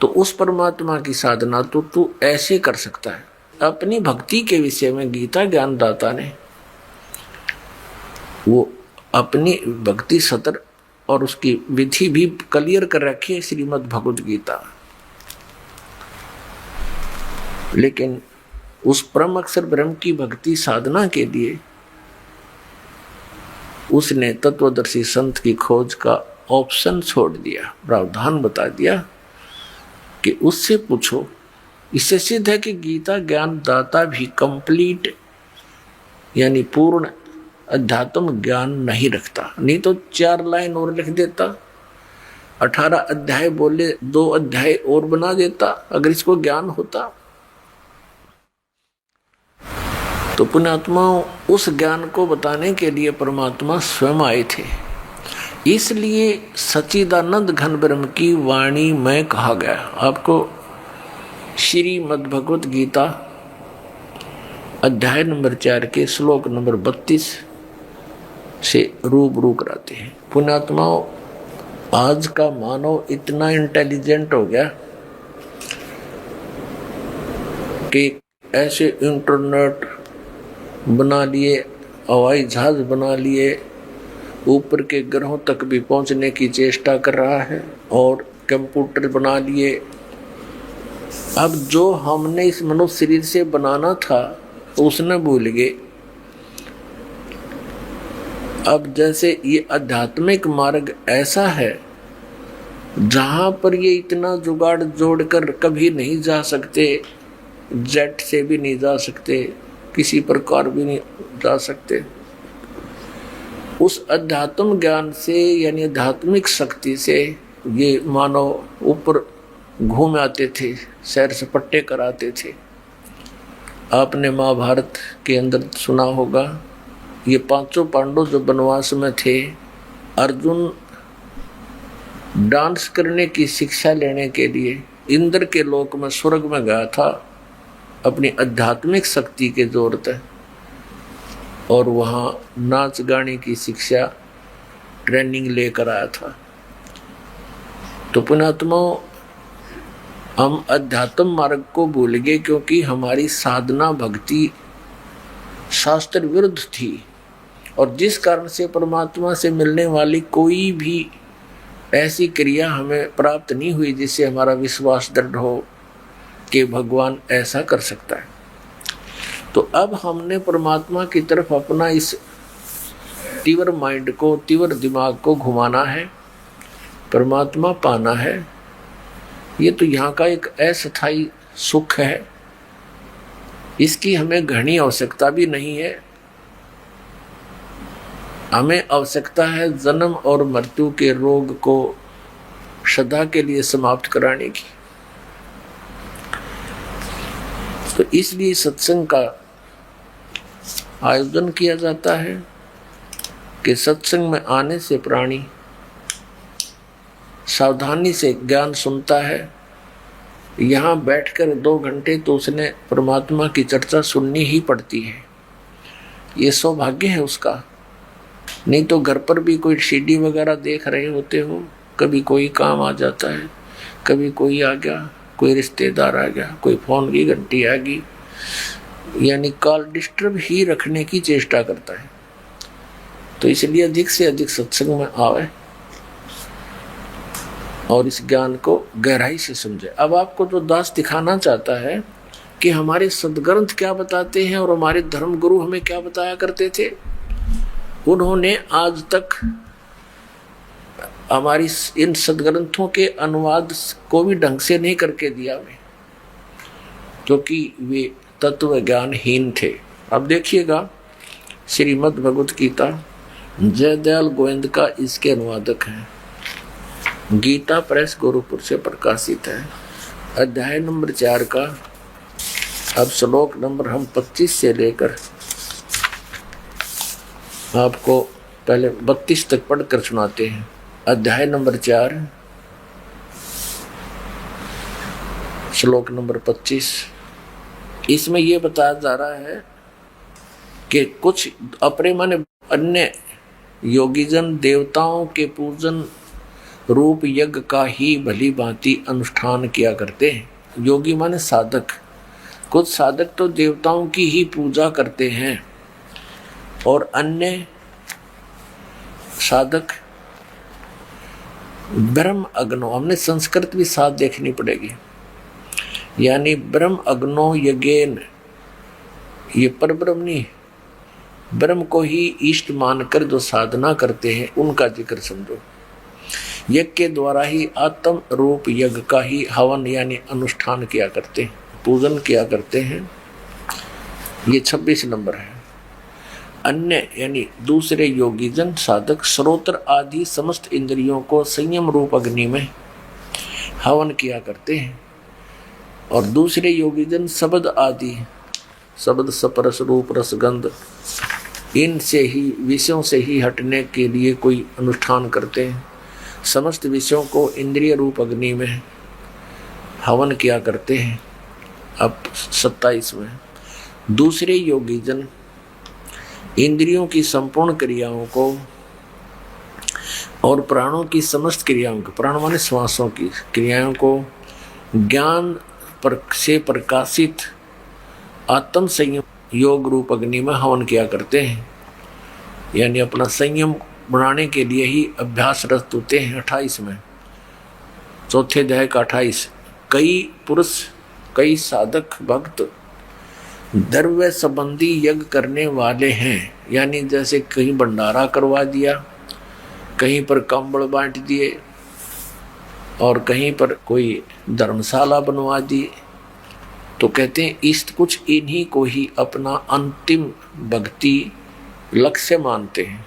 तो उस परमात्मा की साधना तो तू ऐसे कर सकता है। अपनी भक्ति के विषय में गीता ज्ञानदाता ने वो अपनी भक्ति सत्र और उसकी विधि भी क्लियर कर रखी है श्रीमद् भगवत गीता। लेकिन उस परम अक्षर ब्रह्म की भक्ति साधना के लिए उसने तत्वदर्शी संत की खोज का ऑप्शन छोड़ दिया, प्रावधान बता दिया कि उससे पूछो। इससे सिद्ध है कि गीता ज्ञान दाता भी कंप्लीट यानी पूर्ण अध्यात्म ज्ञान नहीं रखता, नहीं तो 4 लाइन और लिख देता, 18 अध्याय बोले 2 अध्याय और बना देता अगर इसको ज्ञान होता। तो पुण्यात्माओं उस ज्ञान को बताने के लिए परमात्मा स्वयं आए थे। इसलिए सच्चिदानंद घन ब्रह्म की वाणी में कहा गया। आपको श्रीमद् भगवत गीता अध्याय नंबर 4 के श्लोक नंबर 32 से रूबरू कराते हैं। पुण्यात्माओं आज का मानव इतना इंटेलिजेंट हो गया कि ऐसे इंटरनेट बना लिए, हवाई जहाज बना लिए, ऊपर के ग्रहों तक भी पहुंचने की चेष्टा कर रहा है, और कंप्यूटर बना लिए। अब जो हमने इस मनुष्य शरीर से बनाना था तो उसने भूल गए। अब जैसे ये आध्यात्मिक मार्ग ऐसा है जहां पर ये इतना जुगाड़ जोड़कर कभी नहीं जा सकते, जेट से भी नहीं जा सकते, किसी प्रकार भी नहीं जा सकते। उस अध्यात्म ज्ञान से यानी आध्यात्मिक शक्ति से ये मानव ऊपर घूम आते थे, सैर सपट्टे कराते थे। आपने महाभारत के अंदर सुना होगा ये पांचों पांडव जो वनवास में थे, अर्जुन डांस करने की शिक्षा लेने के लिए इंद्र के लोक में, स्वर्ग में गया था अपनी आध्यात्मिक शक्ति के जोर से, और वहाँ नाच गाने की शिक्षा ट्रेनिंग लेकर आया था। तो पुण्यात्माओं, हम अध्यात्म मार्ग को भूल गए क्योंकि हमारी साधना भक्ति शास्त्र विरुद्ध थी, और जिस कारण से परमात्मा से मिलने वाली कोई भी ऐसी क्रिया हमें प्राप्त नहीं हुई जिससे हमारा विश्वास दृढ़ हो कि भगवान ऐसा कर सकता है। तो अब हमने परमात्मा की तरफ अपना इस तीव्र माइंड को, तीव्र दिमाग को घुमाना है, परमात्मा पाना है। ये तो यहाँ का एक अस्थायी सुख है, इसकी हमें घनी आवश्यकता भी नहीं है। हमें आवश्यकता है जन्म और मृत्यु के रोग को सदा के लिए समाप्त कराने की। तो इसलिए सत्संग का आयोजन किया जाता है कि सत्संग में आने से प्राणी सावधानी से ज्ञान सुनता है। यहाँ बैठकर 2 घंटे तो उसने परमात्मा की चर्चा सुननी ही पड़ती है। ये सौभाग्य है उसका। नहीं तो घर पर भी कोई सीडी वगैरह देख रहे होते हो, कभी कोई काम आ जाता है, कभी कोई आ गया, कोई रिश्तेदार आ गया, कोई फोन की घंटी आ गई, यानी कॉल डिस्टर्ब ही रखने की चेष्टा करता है। तो इसलिए अधिक से अधिक सत्संग में आवे और इस ज्ञान को गहराई से समझे। अब आपको जो दास दिखाना चाहता है कि हमारे सदग्रंथ क्या बताते हैं और हमारे धर्म गुरु हमें क्या बताया करते थे, उन्होंने आज तक हमारी इन सदग्रंथों के अनुवाद को भी ढंग से नहीं करके दिया वे, क्योंकि वे तत्व ज्ञानहीन थे। अब देखिएगा, श्रीमद् भगवत गीता जयदयाल गोविंद का इसके अनुवादक हैं। गीता प्रेस गोरखपुर से प्रकाशित है। अध्याय नंबर 4 का अब श्लोक नंबर हम 25 से लेकर आपको पहले 32 तक पढ़कर सुनाते हैं। अध्याय नंबर 4 श्लोक नंबर 25। इसमें यह बताया जा रहा है कि कुछ अपने माने अन्य योगीजन देवताओं के पूजन रूप यज्ञ का ही भली भांति अनुष्ठान किया करते हैं। योगी माने साधक। कुछ साधक तो देवताओं की ही पूजा करते हैं और अन्य साधक ब्रह्म अग्नो, हमने संस्कृत भी साथ देखनी पड़ेगी, यानी ब्रह्म अग्नो यज्ञेन, ये परब्रह्म नहीं, ब्रह्म को ही इष्ट मानकर जो साधना करते हैं उनका जिक्र समझो। यज्ञ के द्वारा ही आत्म रूप यज्ञ का ही हवन यानी अनुष्ठान किया करते हैं, पूजन किया करते हैं। ये 26 नंबर है। अन्य यानी दूसरे योगीजन साधक श्रोत्र आदि समस्त इंद्रियों को संयम रूप अग्नि में हवन किया करते हैं, और दूसरे योगीजन शब्द आदि, शब्द स्पर्श रूप रसगंध, इनसे ही विषयों से ही हटने के लिए कोई अनुष्ठान करते हैं। समस्त विषयों को इंद्रिय रूप अग्नि में हवन किया करते हैं। अब 27 में दूसरे योगीजन इंद्रियों की संपूर्ण क्रियाओं को और प्राणों की समस्त क्रियाओं को, प्राण माने श्वासों की क्रियाओं को ज्ञान से प्रकाशित आत्म संयम योग रूप अग्नि में हवन किया करते हैं, यानी अपना संयम बनाने के लिए ही अभ्यासरत होते हैं। 28 में चौथे अध्याय का 28। कई पुरुष, कई साधक भक्त द्रव्य संबंधी यज्ञ करने वाले हैं, यानी जैसे कहीं भंडारा करवा दिया, कहीं पर कंबल बांट दिए और कहीं पर कोई धर्मशाला बनवा दी, तो कहते हैं इस कुछ इन्हीं को ही अपना अंतिम भक्ति लक्ष्य मानते हैं।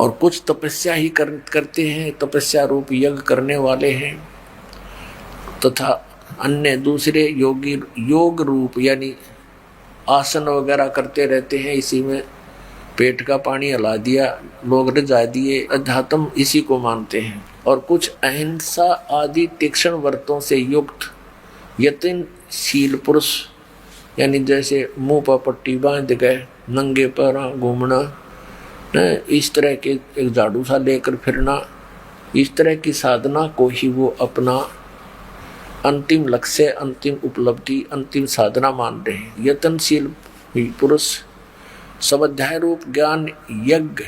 और कुछ तपस्या ही करते हैं, तपस्या रूप यज्ञ करने वाले हैं, तथा अन्य दूसरे योगी योग रूप यानी आसन वगैरह करते रहते हैं, इसी में पेट का पानी हिला दिया, लोग रजा दिए, अध्यात्म इसी को मानते हैं। और कुछ अहिंसा आदि तीक्ष्ण व्रतों से युक्त यत्नशील पुरुष, यानी जैसे मुंह पर पट्टी बांध गए, नंगे पैर घूमना, इस तरह के एक झाड़ू सा लेकर फिरना, इस तरह की साधना को ही वो अपना अंतिम लक्ष्य, अंतिम उपलब्धि, अंतिम साधना मान रहे हैं। यत्नशील पुरुष स्वाध्याय रूप ज्ञान यज्ञ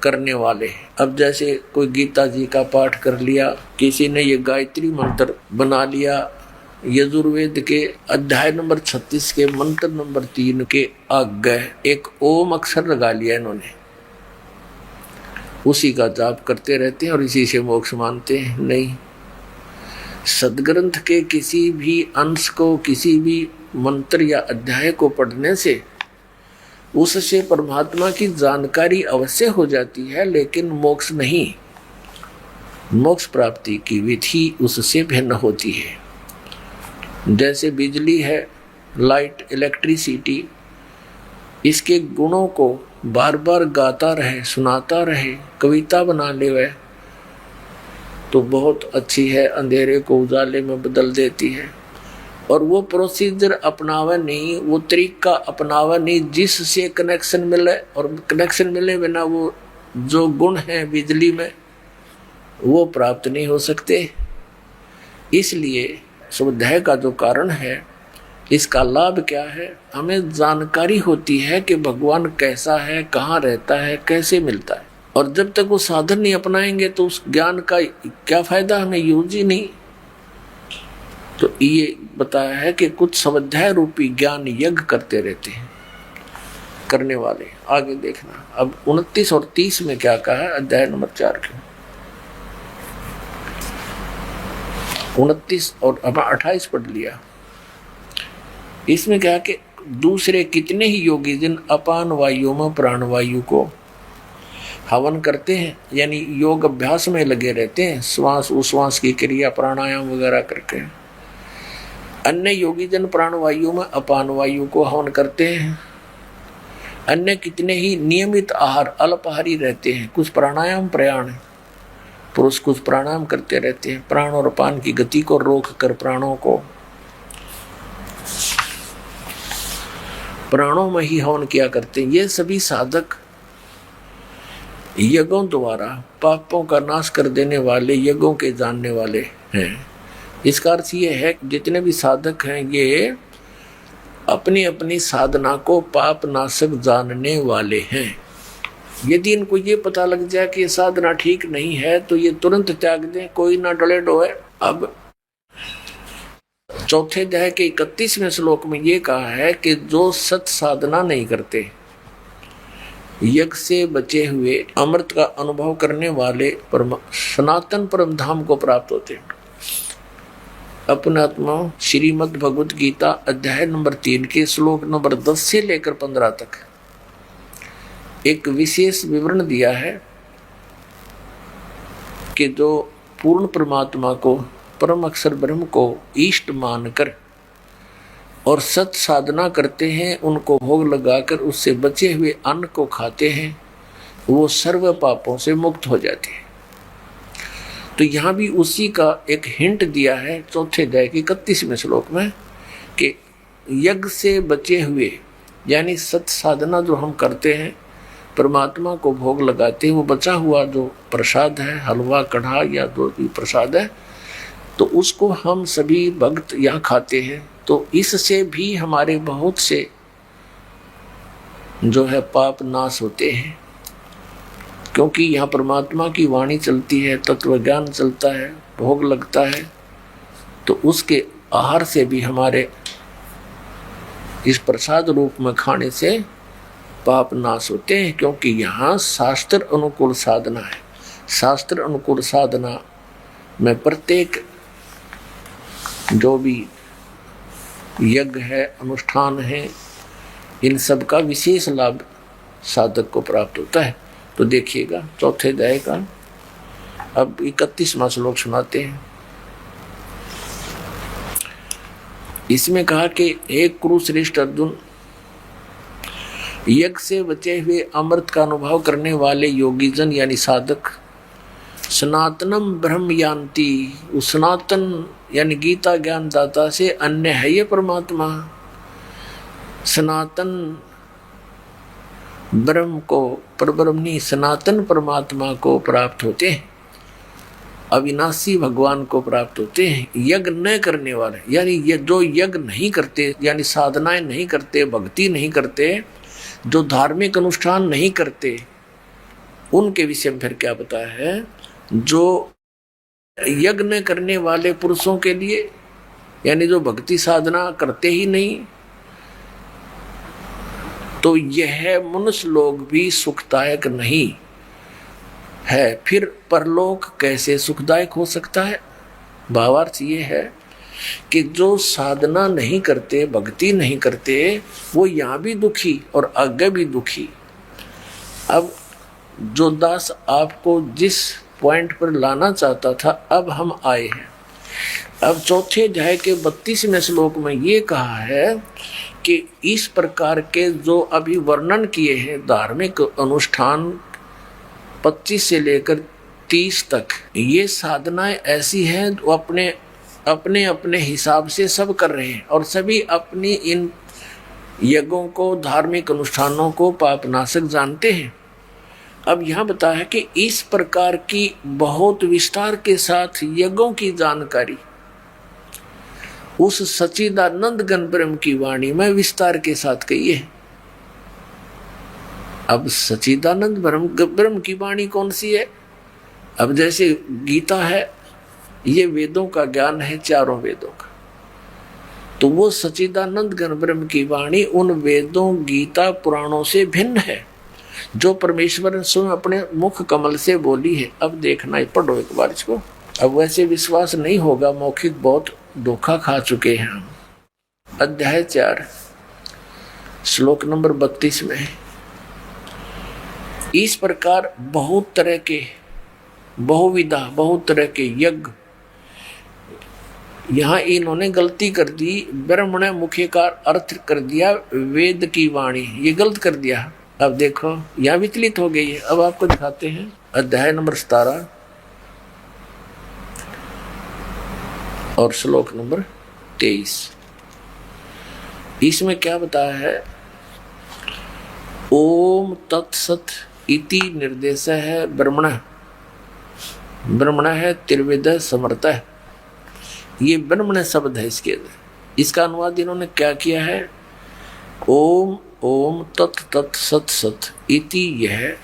करने वाले। अब जैसे कोई गीता जी का पाठ कर लिया, किसी ने ये गायत्री मंत्र बना लिया, यजुर्वेद के अध्याय नंबर 36 के मंत्र नंबर 3 के आगे एक ओम अक्षर लगा लिया इन्होंने, उसी का जाप करते रहते हैं और इसी से मोक्ष मानते हैं। नहीं, सदग्रंथ के किसी भी अंश को, किसी भी मंत्र या अध्याय को पढ़ने से उससे परमात्मा की जानकारी अवश्य हो जाती है, लेकिन मोक्ष नहीं। मोक्ष प्राप्ति की विधि उससे भिन्न होती है। जैसे बिजली है, लाइट, इलेक्ट्रिसिटी, इसके गुणों को बार बार गाता रहे, सुनाता रहे, कविता बना ले वह तो बहुत अच्छी है, अंधेरे को उजाले में बदल देती है। और वो प्रोसीजर अपनावा नहीं, वो तरीका अपनावा नहीं जिससे कनेक्शन मिले, और कनेक्शन मिले बिना वो जो गुण है बिजली में वो प्राप्त नहीं हो सकते। इसलिए स्वाध्याय का जो कारण है, इसका लाभ क्या है, हमें जानकारी होती है कि भगवान कैसा है, कहाँ रहता है, कैसे मिलता है। और जब तक वो साधन नहीं अपनाएंगे तो उस ज्ञान का क्या फायदा, हमें यूज ही नहीं। तो ये बताया है कि कुछ स्वाध्याय रूपी ज्ञान यज्ञ करते रहते हैं करने वाले। आगे देखना अब 29 और 30 में क्या कहा है, अध्याय नंबर 4 के 29 और अब 28 पढ़ लिया। इसमें क्या कि दूसरे कितने ही योगी जिन अपान वायु में प्राणवायु को हवन करते हैं, यानी योग अभ्यास में लगे रहते हैं, श्वास उश्वास की क्रिया, प्राणायाम वगैरह करके। अन्य योगी जन प्राणवायु में अपान वायु को हवन करते हैं। अन्य कितने ही नियमित आहार अल्पाहारी रहते हैं, कुछ प्राणायाम प्रयाण पुरुष कुछ प्राणायाम करते रहते हैं, प्राण और अपान की गति को रोक कर प्राणों को प्राणों में ही हवन किया करते हैं। ये सभी साधक यज्ञों द्वारा पापों का नाश कर देने वाले, यज्ञों के जानने वाले हैं। इसका अर्थ ये है कि जितने भी साधक हैं ये अपनी अपनी साधना को पाप नाशक जानने वाले हैं। यदि इनको ये पता लग जाए कि ये साधना ठीक नहीं है तो ये तुरंत त्याग दें, कोई ना डले डोए। अब चौथे अध्याय के 31वें श्लोक में ये कहा है कि जो सत साधना नहीं करते, यज्ञ से बचे हुए अमृत का अनुभव करने वाले सनातन परम धाम को प्राप्त होते हैं। अपने आत्मा श्रीमद् भगवत गीता अध्याय नंबर 3 के श्लोक नंबर 10 से लेकर 15 तक एक विशेष विवरण दिया है कि जो पूर्ण परमात्मा को, परम अक्षर ब्रह्म को इष्ट मानकर और सत साधना करते हैं, उनको भोग लगाकर उससे बचे हुए अन्न को खाते हैं, वो सर्व पापों से मुक्त हो जाते हैं। तो यहाँ भी उसी का एक हिंट दिया है चौथे अध्याय के 31वें श्लोक में कि यज्ञ से बचे हुए, यानी सत साधना जो हम करते हैं, परमात्मा को भोग लगाते हैं, वो बचा हुआ जो प्रसाद है, हलवा कढ़ा या जो भी प्रसाद है, तो उसको हम सभी भक्त यहाँ खाते हैं। तो इससे भी हमारे बहुत से जो है पाप नाश होते हैं, क्योंकि यहाँ परमात्मा की वाणी चलती है, तत्व ज्ञान चलता है, भोग लगता है, तो उसके आहार से भी हमारे इस प्रसाद रूप में खाने से पाप नाश होते हैं। क्योंकि यहाँ शास्त्र अनुकूल साधना है। शास्त्र अनुकूल साधना में प्रत्येक जो भी यज्ञ है, अनुष्ठान है, इन सब का विशेष लाभ साधक को प्राप्त होता है। तो देखिएगा चौथे अध्याय का अब 31वां श्लोक सुनाते हैं। इसमें कहा कि एक कुरु श्रेष्ठ अर्जुन, यज्ञ से बचे हुए अमृत का अनुभव करने वाले योगी जन यानी साधक सनातनम ब्रह्म यान्ति, उस सनातन यानी गीता ज्ञान दाता से अन्य है ये परमात्मा। सनातन ब्रह्म को, परब्रह्मणी सनातन परमात्मा को प्राप्त होते हैं, अविनाशी भगवान को प्राप्त होते हैं। यज्ञ न करने वाले यानी ये जो यज्ञ नहीं करते यानी साधनाएं नहीं करते, भक्ति नहीं करते, जो धार्मिक अनुष्ठान नहीं करते, उनके विषय में फिर क्या बताया है? जो यज्ञ न करने वाले पुरुषों के लिए यानी जो भक्ति साधना करते ही नहीं, तो यह मनुष्य लोग भी सुखदायक नहीं है। फिर परलोक कैसे सुखदायक हो सकता है? भावार्थ ये है कि जो साधना नहीं करते, भक्ति नहीं करते, वो यहाँ भी दुखी और आगे भी दुखी। अब जो दास आपको जिस पॉइंट पर लाना चाहता था, अब हम आए हैं। अब चौथे अध्याय के 32वें श्लोक में ये कहा है कि इस प्रकार के जो अभी वर्णन किए हैं धार्मिक अनुष्ठान 25 से लेकर 30 तक, ये साधनाएं ऐसी हैं जो अपने अपने हिसाब से सब कर रहे हैं और सभी अपनी इन यज्ञों को, धार्मिक अनुष्ठानों को पापनाशक जानते हैं। अब यहाँ बताया है कि इस प्रकार की बहुत विस्तार के साथ यज्ञों की जानकारी उस सच्चिदानंद घन ब्रह्म की वाणी में विस्तार के साथ कही है। अब सच्चिदानंद ब्रह्म की वाणी कौन सी है? अब जैसे गीता है, ये वेदों का ज्ञान है, चारों वेदों का, तो वो सच्चिदानंद घन ब्रह्म की वाणी उन वेदों, गीता, पुराणों से भिन्न है, जो परमेश्वर ने स्वयं अपने मुख कमल से बोली है। अब देखना ही, पढ़ो एक बार इसको। अब वैसे विश्वास नहीं होगा, मौखिक बहुत धोखा खा चुके हैं हम। अध्याय 4 श्लोक नंबर 32 में इस प्रकार बहुत तरह के, बहुविधा, बहुत तरह के यज्ञ, यहाँ इन्होंने गलती कर दी, ब्रह्मण मुख्य का अर्थ कर दिया वेद की वाणी, ये गलत कर दिया। अब देखो यहाँ विचलित हो गई है। अब आपको दिखाते हैं अध्याय नंबर 17 और श्लोक नंबर 23। इसमें क्या बताया है? ओम तत्सत इति निर्देश है ब्रह्मण, ब्रह्मण है त्रिविध समर्थ है, ये ब्रह्मण शब्द है। इसका अनुवाद इन्होंने क्या किया है? ओम ओम तत् तत् सत सत इति, यह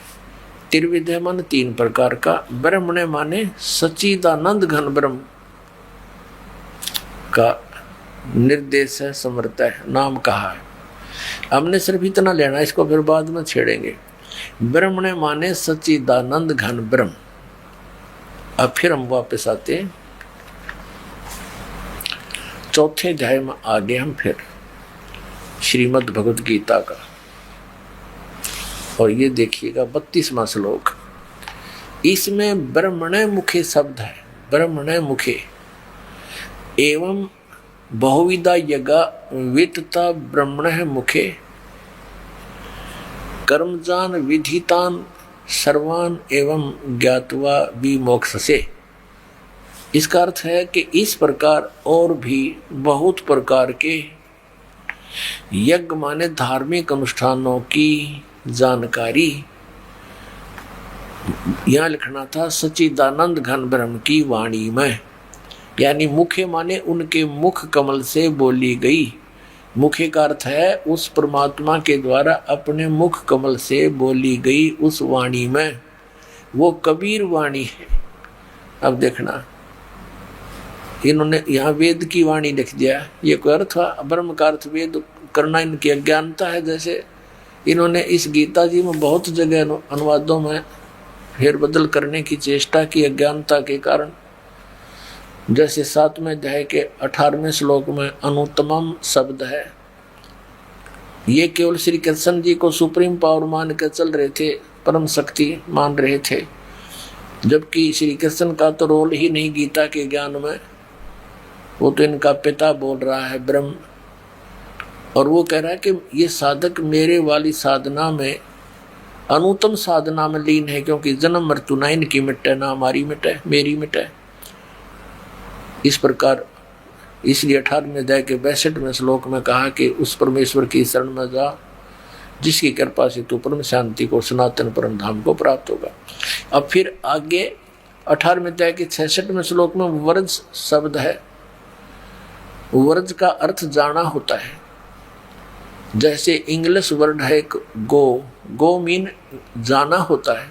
त्रिविध मन 3 प्रकार का, ब्रह्मण माने सच्चिदानंद घन ब्रह्म का निर्देश है, समर्थ है, नाम कहा है। हमने सिर्फ इतना लेना, इसको फिर बाद में छेड़ेंगे। ब्रह्मण माने सच्चिदानंद घन ब्रह्म। अब फिर हम वापस आते हैं चौथे अध्याय में, आगे हम फिर श्रीमद् भगवद गीता का, और ये देखिएगा 32वां श्लोक। इसमें ब्रह्मण मुखे शब्द है, ब्रह्मण मुखे एवं बहुविधा यज्ञ वितता ब्रह्मण मुखे कर्मजान विधितान सर्वान एवं ज्ञात्वा विमोक्ष से। इसका अर्थ है कि इस प्रकार और भी बहुत प्रकार के यज्ञ माने धार्मिक अनुष्ठानों की जानकारी, यहाँ लिखना था सच्चिदानंद घन ब्रह्म की वाणी में, यानी मुख्य माने उनके मुख कमल से बोली गई। मुख्य का अर्थ है उस परमात्मा के द्वारा अपने मुख कमल से बोली गई उस वाणी में, वो कबीर वाणी है। अब देखना, इन्होंने यहाँ वेद की वाणी लिख दिया, ये कोई अर्थ हुआ? ब्रह्म का अर्थ वेद करना इनकी अज्ञानता है। जैसे इन्होंने इस गीता जी में बहुत जगह अनुवादों में फेरबदल करने की चेष्टा की अज्ञानता के कारण। जैसे 7वें अध्याय के 18वें श्लोक में अनुत्तमम शब्द है, ये केवल श्री कृष्ण जी को सुप्रीम पावर मान कर चल रहे थे, परम शक्ति मान रहे थे, जबकि श्री कृष्ण का तो रोल ही नहीं गीता के ज्ञान में। वो तो इनका पिता बोल रहा है ब्रह्म, और वो कह रहा है कि ये साधक मेरे वाली साधना में, अनुत्तम साधना में लीन है, क्योंकि जन्म मृत्यु ना इनकी मिटे ना हमारी मिटे, मेरी मिटे। इस प्रकार इसलिए 18वें अध्याय के 62वें श्लोक में कहा कि उस परमेश्वर की शरण में जा जिसकी कृपा से तू परम शांति को, सनातन परम धाम को प्राप्त होगा। अब फिर आगे 18वें अध्याय के 66वें श्लोक में वर्ज शब्द है। वर्ज का अर्थ जाना होता है। जैसे इंग्लिश वर्ड है गो, गो मीन जाना होता है,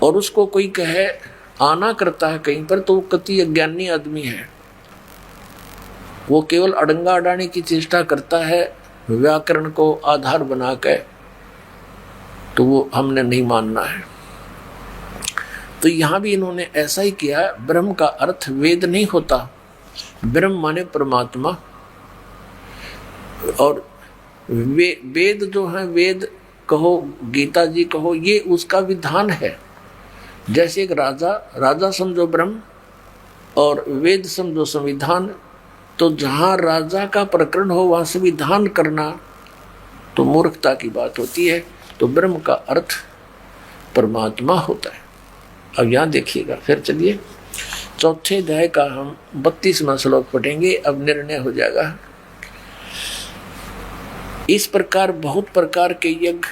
और उसको कोई कहे आना करता है कहीं पर, तो वो कति अज्ञानी आदमी है। वो केवल अड़ंगा अड़ाने की चेष्टा करता है व्याकरण को आधार बना के, तो वो हमने नहीं मानना है। तो यहां भी इन्होंने ऐसा ही किया। ब्रह्म का अर्थ वेद नहीं होता, ब्रह्म माने परमात्मा। और वेद जो है, वेद कहो, गीता जी कहो, ये उसका विधान है। जैसे एक राजा समझो ब्रह्म और वेद समझो संविधान। तो जहां राजा का प्रकरण हो वहां संविधान करना तो मूर्खता की बात होती है। तो ब्रह्म का अर्थ परमात्मा होता है। अब यहां देखिएगा, फिर चलिए चौथे अध्याय का हम 32वां श्लोक पढ़ेंगे। अब निर्णय हो जाएगा। इस प्रकार बहुत प्रकार के यज्ञ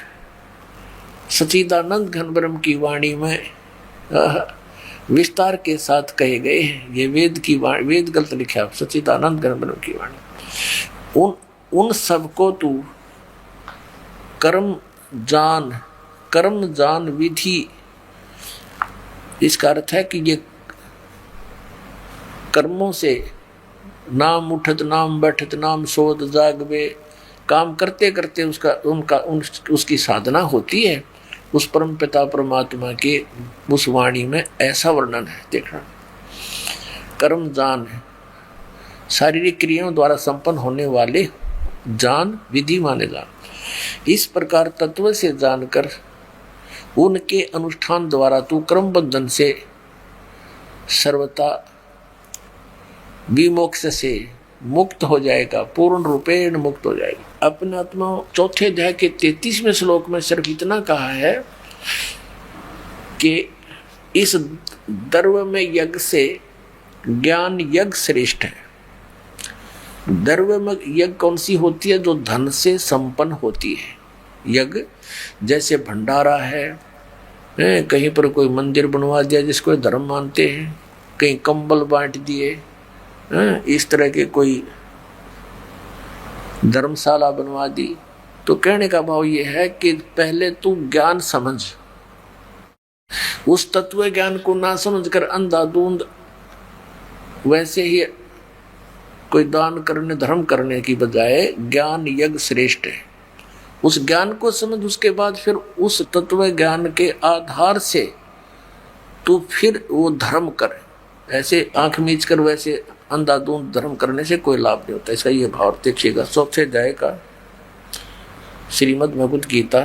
सच्चिदानंद घन ब्रह्म की वाणी में विस्तार के साथ कहे गए हैं। ये वेद की वाणी, वेद गलत लिखा, सच्चिदानंद घन ब्रह्म की वाणी। उन सबको तू कर्म जान विधि। इसका अर्थ है कि ये कर्मों से नाम उठत नाम बैठत नाम सोध जागवे, काम करते करते उसकी साधना होती है। उस परम पिता परमात्मा के उस वाणी में ऐसा वर्णन है। देखना, कर्म जान है, शारीरिक क्रियाओं द्वारा संपन्न होने वाले जान, विधि माने जान। इस प्रकार तत्व से जानकर उनके अनुष्ठान द्वारा तू कर्म बंधन से सर्वथा विमोक्ष से मुक्त हो जाएगा, पूर्ण रूपेण मुक्त हो जाएगा। अपने आत्मा चौथे अध्याय के 33वें श्लोक में सिर्फ इतना कहा है कि इस द्रव्य में यज्ञ से ज्ञान यज्ञ श्रेष्ठ है। द्रव्य में यज्ञ कौन सी होती है? जो धन से संपन्न होती है। यज्ञ जैसे भंडारा है, कहीं पर कोई मंदिर बनवा दिया जिसको धर्म मानते हैं, कहीं कंबल बांट दिए, इस तरह के कोई धर्मशाला बनवा दी। तो कहने का भाव ये है कि पहले तू ज्ञान समझ, उस तत्व ज्ञान को ना समझकर अंधाधुंध वैसे ही कोई दान करने धर्म करने की बजाय ज्ञान यज्ञ श्रेष्ठ है। उस ज्ञान को समझ, उसके बाद फिर उस तत्व ज्ञान के आधार से तू फिर वो धर्म कर। ऐसे आंख मीच कर वैसे अंधाधुंध धर्म करने से कोई लाभ नहीं होता। इसका ये भाव देखिएगा। चौथे अध्याय का श्रीमद् भगवद गीता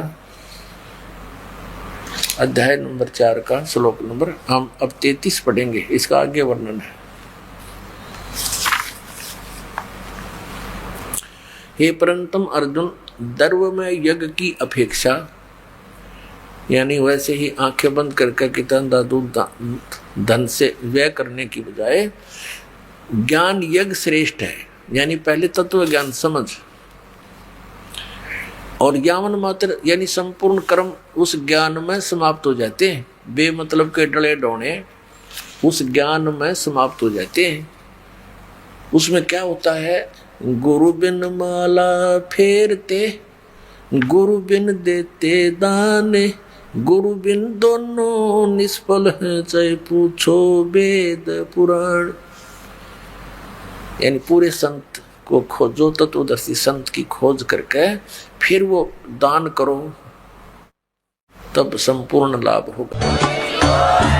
अध्याय नंबर 4 का श्लोक नंबर हम अब 33 पढ़ेंगे। इसका आगे वर्णन है। हे परंतम अर्जुन, द्रव्य में यज्ञ की अपेक्षा, यानी वैसे ही आंखें बंद करके कितना धन से व्यय करने की बजाय ज्ञान यज्ञ श्रेष्ठ है। यानी पहले तत्व ज्ञान समझ, और ज्ञान मात्र यानी संपूर्ण कर्म उस ज्ञान में समाप्त हो जाते हैं। बेमतलब के डले डोने उस ज्ञान में समाप्त हो जाते हैं। उसमें क्या होता है? गुरु बिन माला फेरते, गुरु बिन देते दाने, गुरु बिन दोनों निष्फल है, चाहे पूछो वेद पुराण। यानी पूरे संत को खोजो, तत्वदर्शी संत की खोज करके फिर वो दान करो, तब संपूर्ण लाभ होगा।